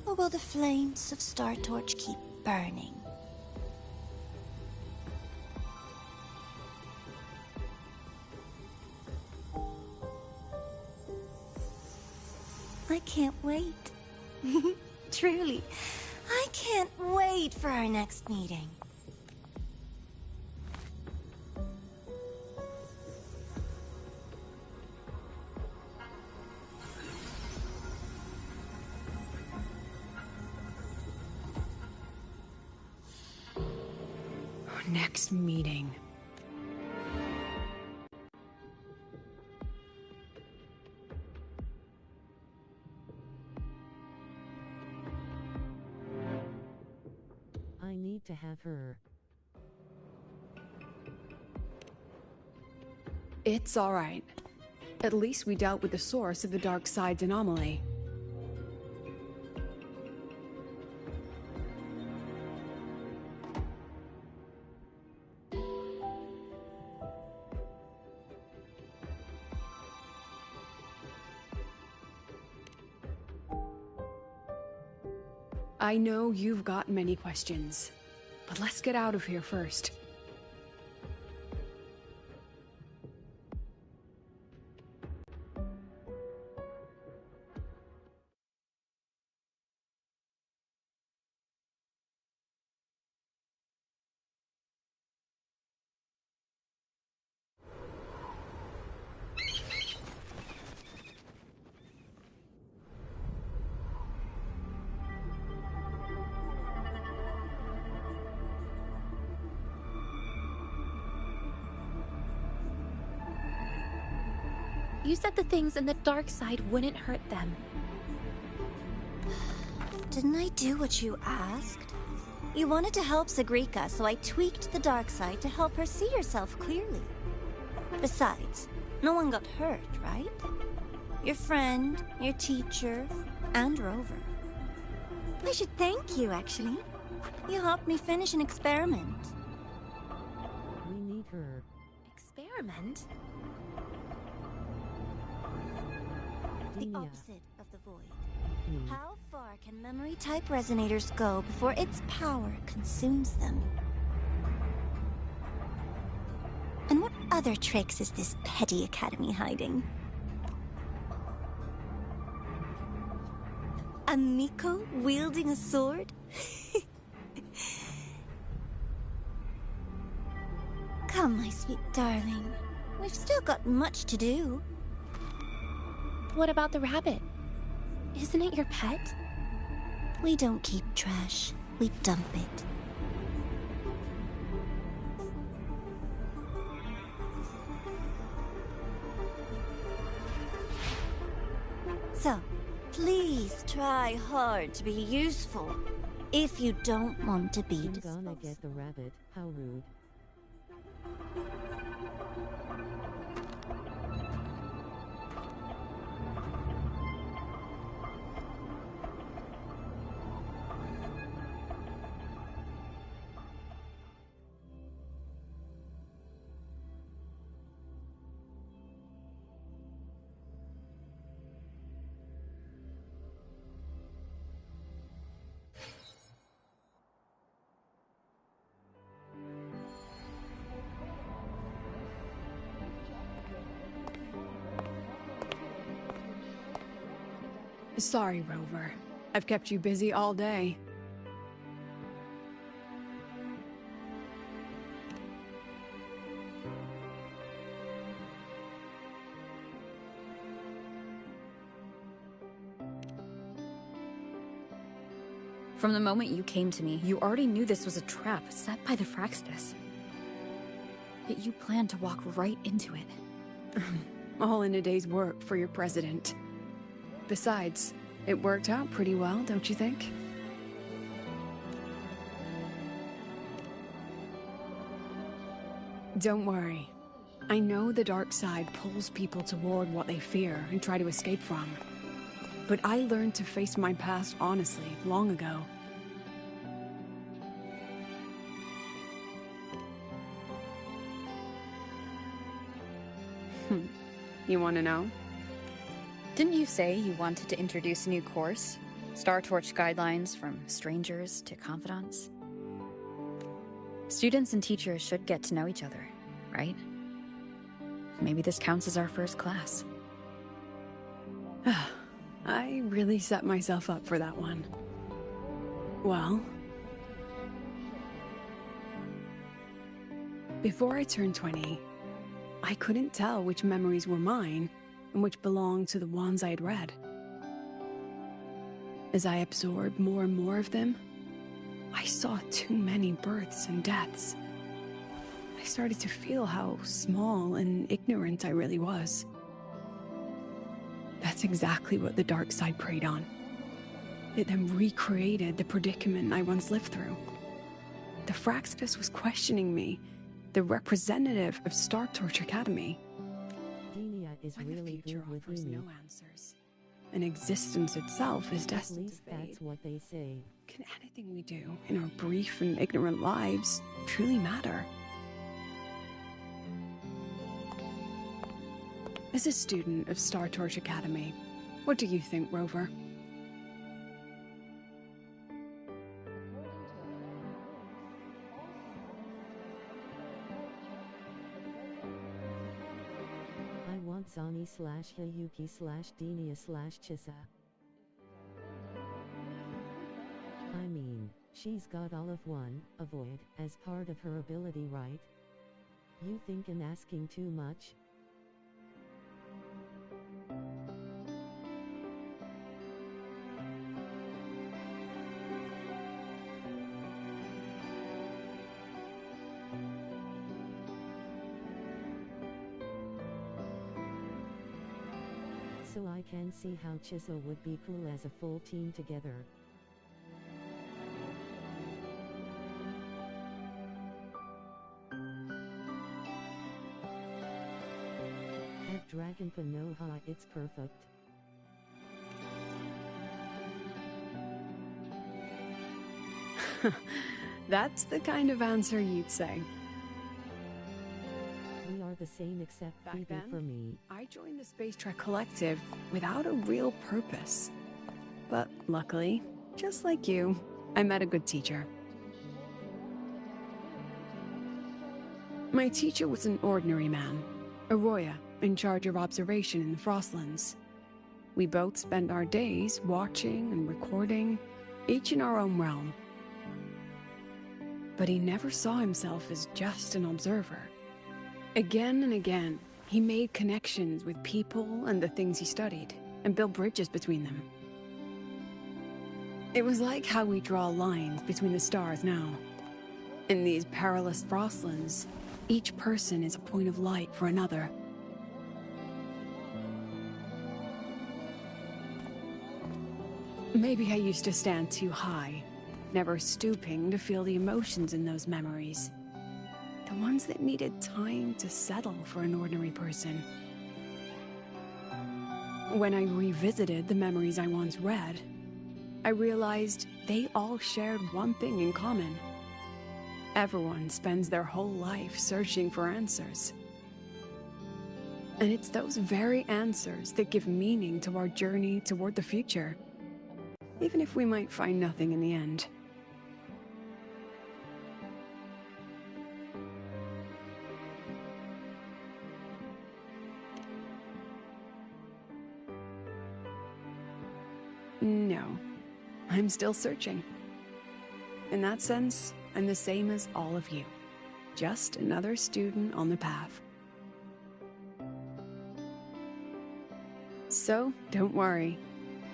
Or will the flames of Star Torch keep burning? I can't wait. Truly, I can't wait for our next meeting. Next meeting. I need to have her. It's all right. At least we dealt with the source of the dark side's anomaly. I know you've got many questions, but let's get out of here first. You said the things in the dark side wouldn't hurt them. Didn't I do what you asked? You wanted to help Sigrika, so I tweaked the dark side to help her see herself clearly. Besides, no one got hurt, right? Your friend, your teacher, and Rover. I should thank you, actually. You helped me finish an experiment. We need her. Experiment? The opposite of the void. How far can memory-type resonators go before its power consumes them? And what other tricks is this petty academy hiding? A Miko wielding a sword? Come, my sweet darling. We've still got much to do. What about the rabbit? Isn't it your pet? We don't keep trash. We dump it. So, please try hard to be useful. If you don't want to be I'm gonna get the rabbit. How rude. Sorry, Rover. I've kept you busy all day. From the moment you came to me, you already knew this was a trap set by the Fraxtus. Yet you planned to walk right into it. All in a day's work for your president. Besides, it worked out pretty well, don't you think? Don't worry. I know the dark side pulls people toward what they fear and try to escape from. But I learned to face my past honestly long ago. You want to know? Didn't you say you wanted to introduce a new course? Star Torch guidelines from strangers to confidants? Students and teachers should get to know each other, right? Maybe this counts as our first class. I really set myself up for that one. Well, before I turned 20, I couldn't tell which memories were mine and which belonged to the ones I had read. As I absorbed more and more of them, I saw too many births and deaths. I started to feel how small and ignorant I really was. That's exactly what the dark side preyed on. It then recreated the predicament I once lived through. The Fraxidus was questioning me, the representative of Star Torch Academy. Denia is When really the future good with offers Umi. no answers, and existence itself is At destined least to fade, that's what they say. can anything we do in our brief and ignorant lives truly matter? As a student of Star Torch Academy, what do you think, Rover? I want Zani / Hayuki / Denia / Chisa. I mean, she's got all of one, avoid, as part of her ability, right? You thinkin' asking too much? So I can see how Chisa would be cool as a full team together. Have Dragonpa know how it's perfect? That's the kind of answer you'd say. We are the same except Back Phoebe then, for me. I joined the Space Trek Collective without a real purpose. But luckily, just like you, I met a good teacher. My teacher was an ordinary man, Arroya, in charge of observation in the Frostlands. We both spent our days watching and recording, each in our own realm. But he never saw himself as just an observer. Again and again, he made connections with people and the things he studied, and built bridges between them. It was like how we draw lines between the stars now. In these perilous Frostlands, each person is a point of light for another. Maybe I used to stand too high, never stooping to feel the emotions in those memories. The ones that needed time to settle for an ordinary person. When I revisited the memories I once read, I realized they all shared one thing in common. Everyone spends their whole life searching for answers. And it's those very answers that give meaning to our journey toward the future, even if we might find nothing in the end. No, I'm still searching. In that sense, I'm the same as all of you. Just another student on the path. So, don't worry.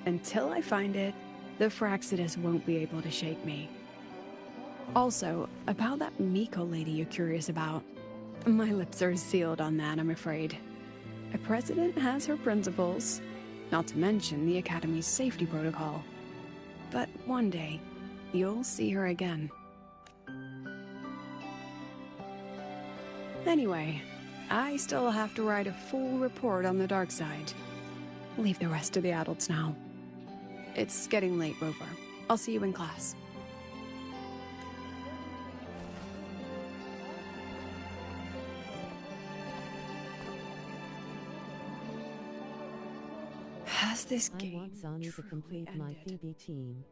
Until I find it, the Fraxidus won't be able to shake me. Also, about that Miko lady you're curious about. My lips are sealed on that, I'm afraid. A president has her principles, not to mention the Academy's safety protocol. But one day, you'll see her again. Anyway, I still have to write a full report on the dark side. Leave the rest to the adults now. It's getting late, Rover. I'll see you in class. Has this game I want Zani to complete my Phoebe team.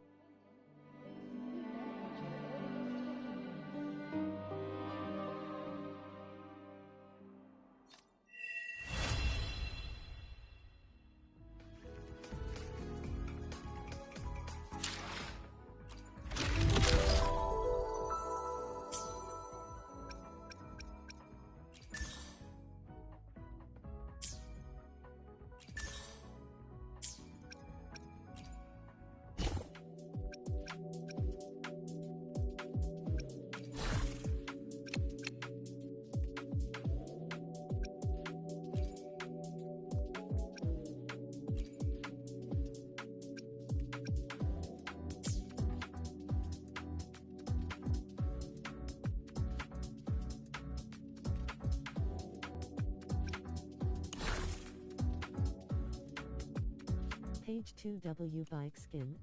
Page 2W bike skin.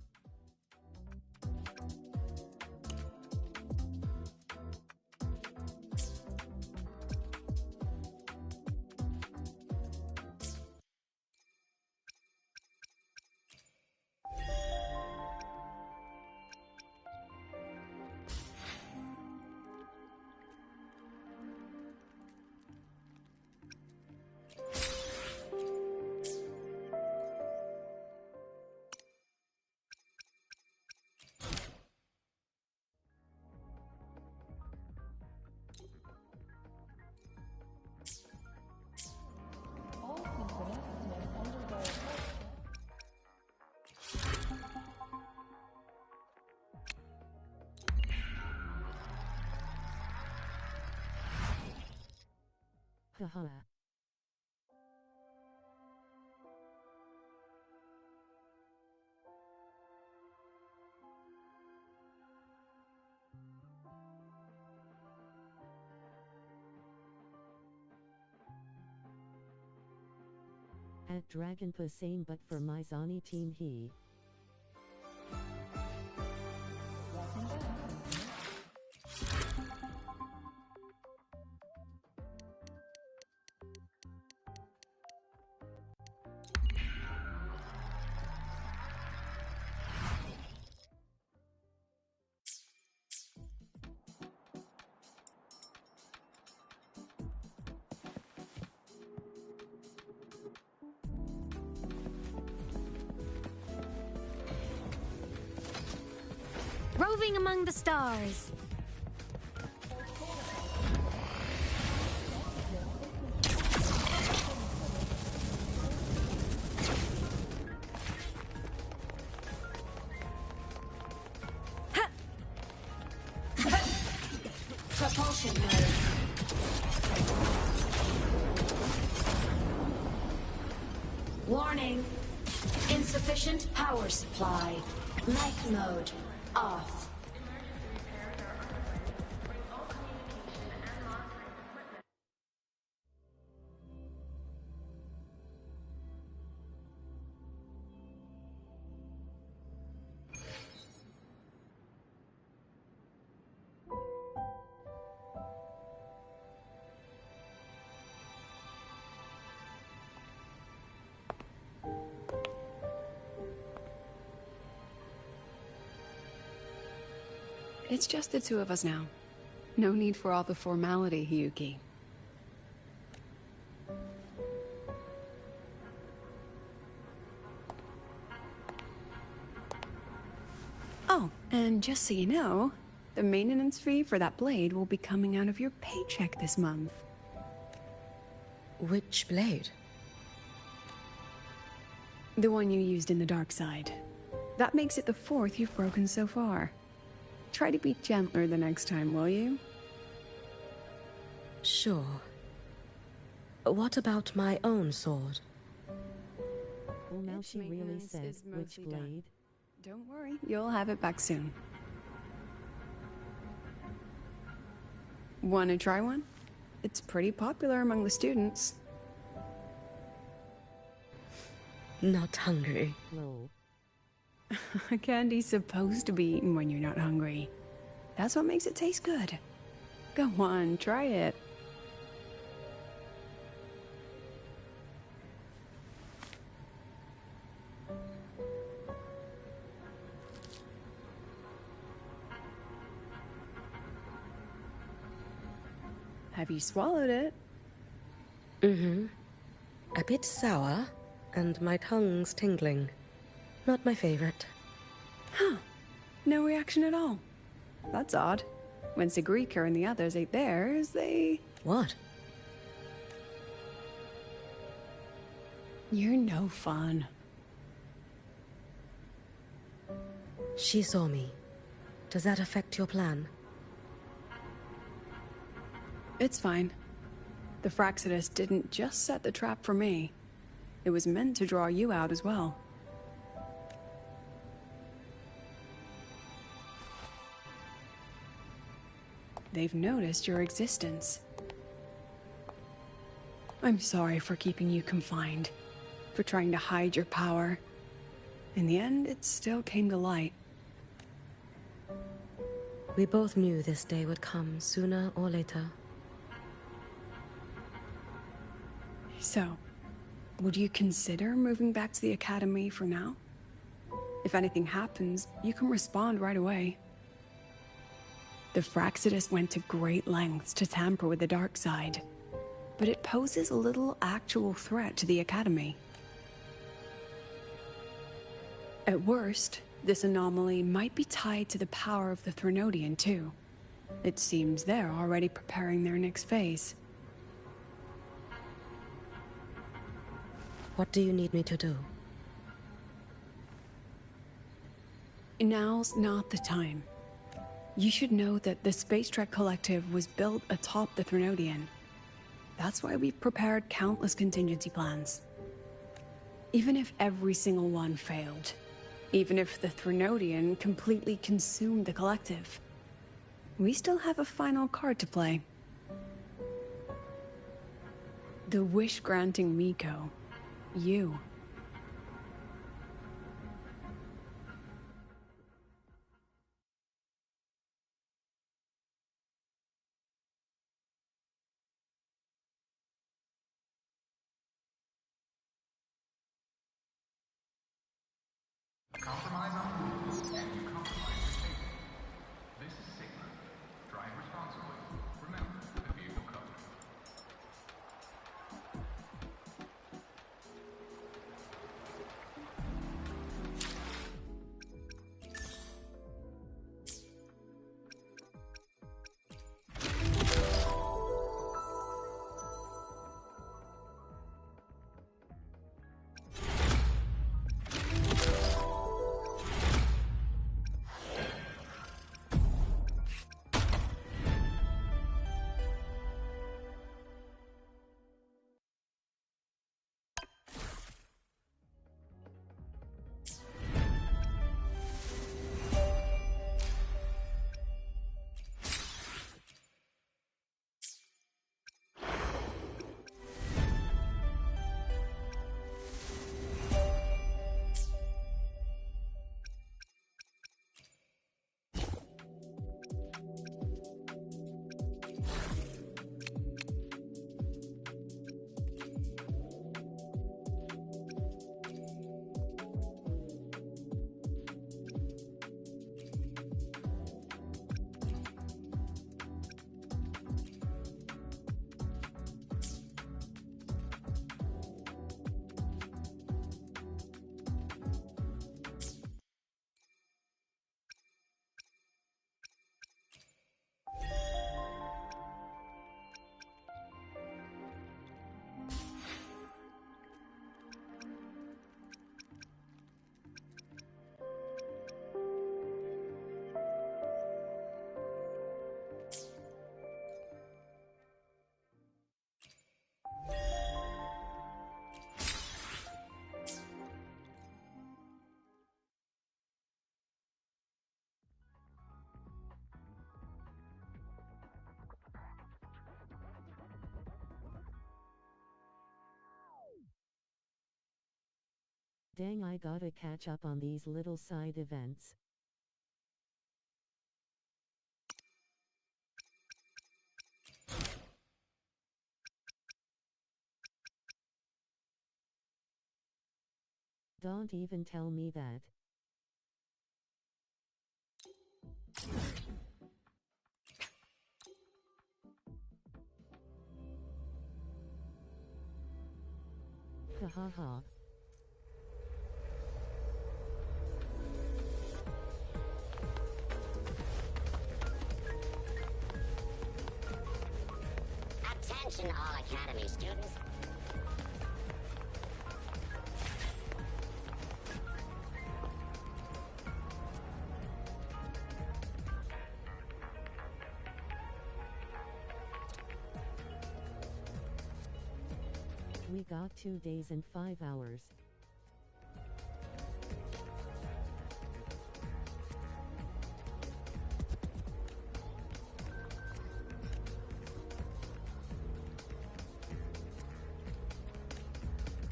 Haha. At Dragon same but for my Zani team he. Roving among the stars. Propulsion mode. Warning. Insufficient power supply. Mech mode. Off. It's just the two of us now. No need for all the formality, Hiyuki. Oh, and just so you know, the maintenance fee for that blade will be coming out of your paycheck this month. Which blade? The one you used in the dark side. That makes it the 4th you've broken so far. Try to be gentler the next time, will you? Sure. What about my own sword? Well, now she really said which blade. Don't worry, you'll have it back soon. Wanna try one? it's pretty popular among the students. Not hungry. No. Candy's supposed to be eaten when you're not hungry. That's what makes it taste good. Go on, try it. Have you swallowed it? Mm-hmm. A bit sour, and my tongue's tingling. Not my favorite. Huh. No reaction at all. That's odd. When Sigrika and the others ate theirs, they... What? You're no fun. She saw me. Does that affect your plan? It's fine. The Fraxidus didn't just set the trap for me. It was meant to draw you out as well. They've noticed your existence. I'm sorry for keeping you confined, for trying to hide your power. In the end, it still came to light. We both knew this day would come sooner or later. So, would you consider moving back to the Academy for now? If anything happens, you can respond right away. The Fraxidus went to great lengths to tamper with the dark side, but it poses a little actual threat to the Academy. At worst, this anomaly might be tied to the power of the Threnodian too. It seems they're already preparing their next phase. What do you need me to do? Now's not the time. You should know that the Space Trek Collective was built atop the Threnodian. That's why we've prepared countless contingency plans. Even if every single one failed, even if the Threnodian completely consumed the Collective, we still have a final card to play. The wish-granting Miko. You. Compromise on rules and you compromise your safety. This is Segue. Drive responsibly. Remember the vehicle code. Dang, I gotta catch up on these little side events. Don't even tell me that. Ha ha ha. Attention all Academy students. We got 2 days and 5 hours.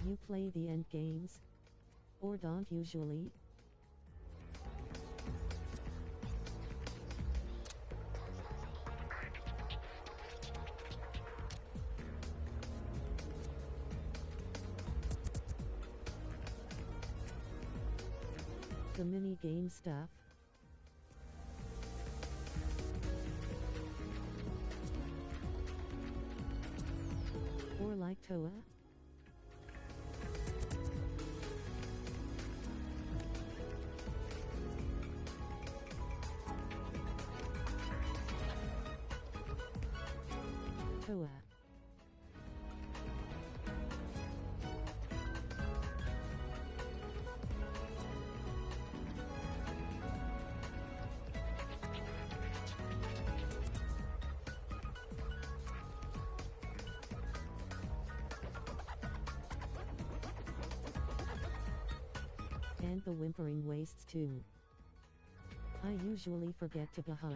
You play the end games? Or don't usually? The mini-game stuff? Or like Toa? Toa. And the whimpering wastes too. I usually forget to baha.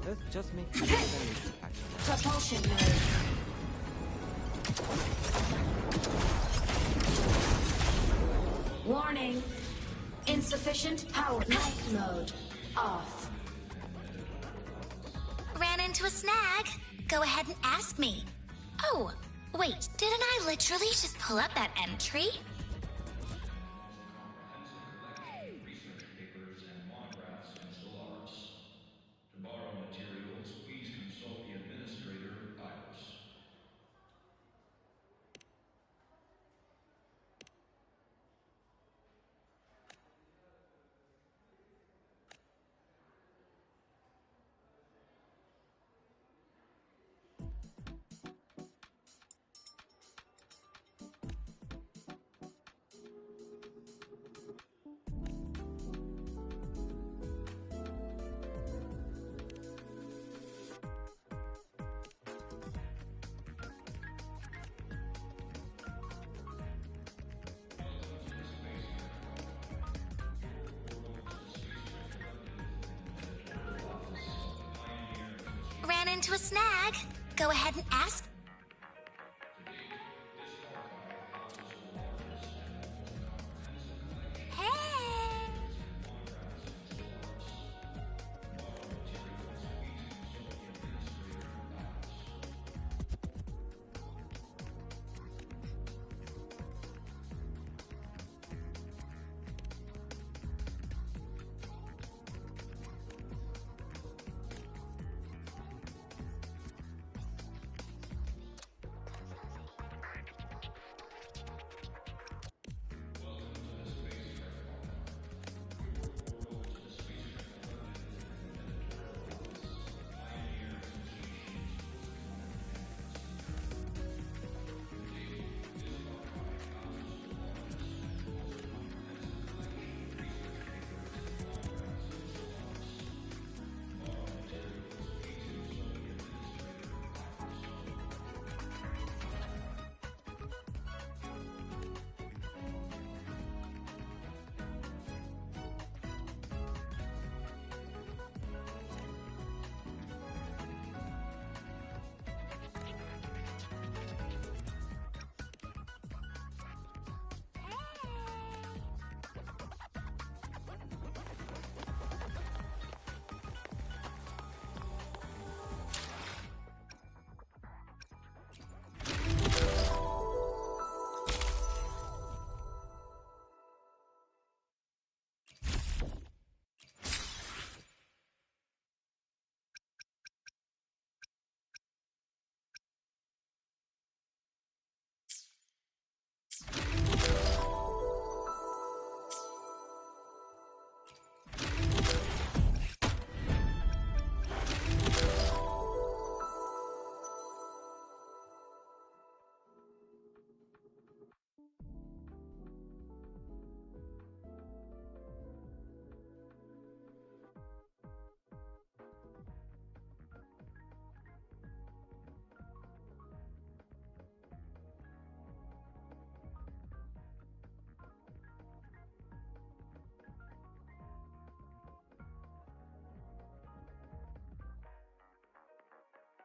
Let's just make Propulsion mode. Warning. Insufficient power. Night mode. Off. Ran into a snag. Go ahead and ask me. Oh, wait, didn't I literally just pull up that entry? Research papers and monographs in still arts. To borrow materials, please consult the administrator, Iris. into a snag. Go ahead and ask.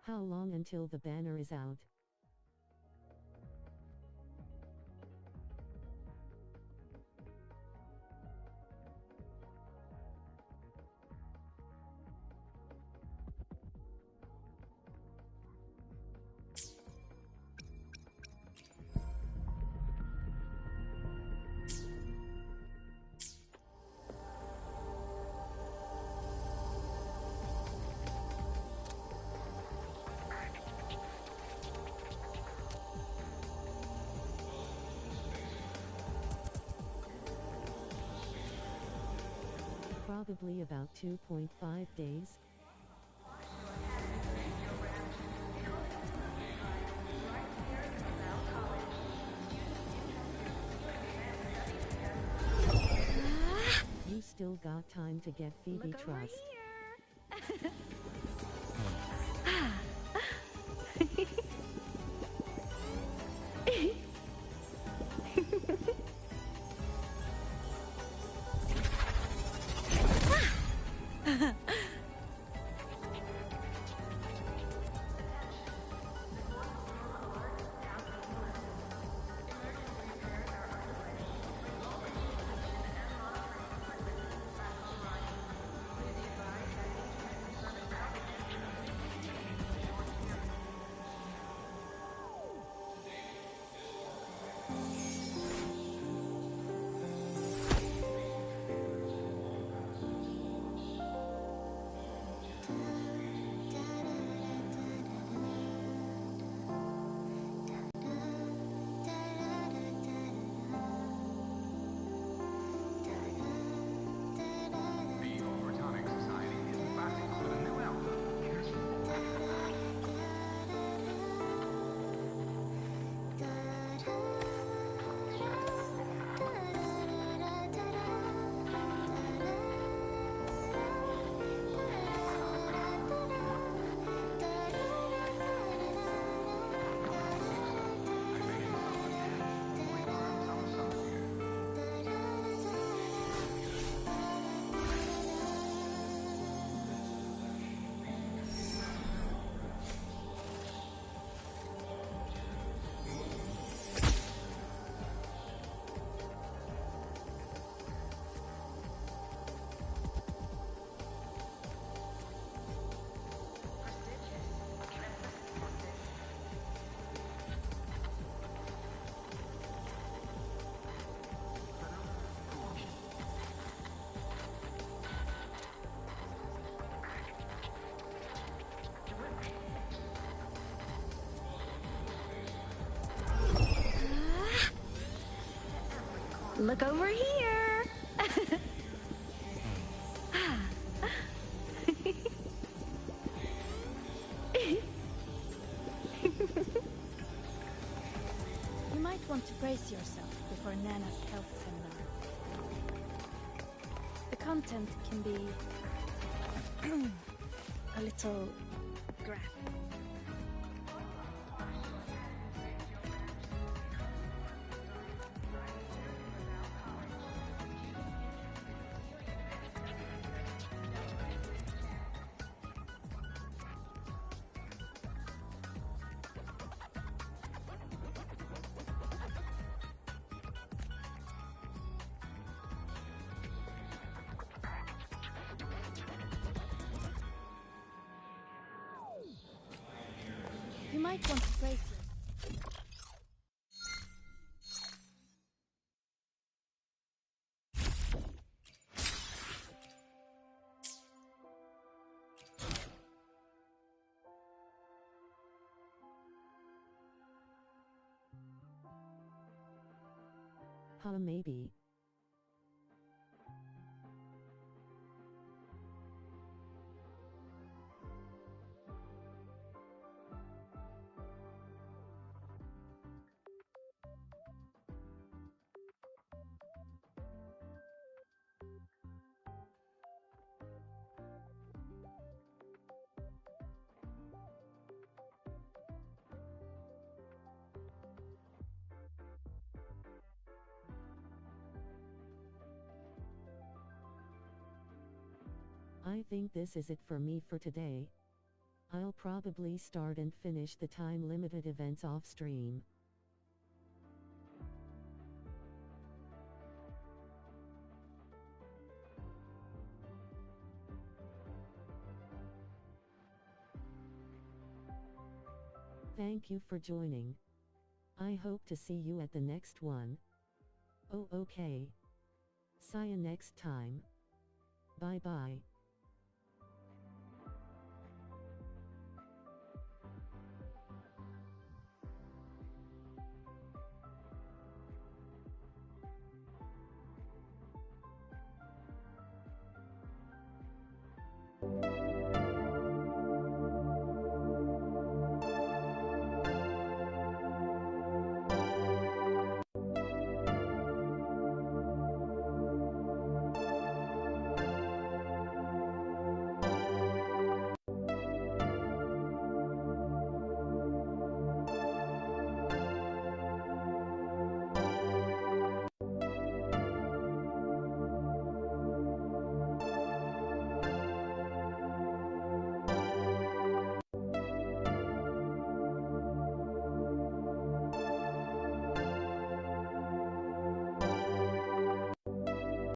How long until the banner is out? Probably about 2.5 days. You still got time to get Phoebe Trust. Look over here! You might want to brace yourself before Nana's health seminar. The content can be a little graphic. You might want to brace yourself. Maybe. I think this is it for me for today. I'll probably start and finish the time-limited events off-stream. Thank you for joining. I hope to see you at the next one. Oh, okay. See you next time. Bye-bye.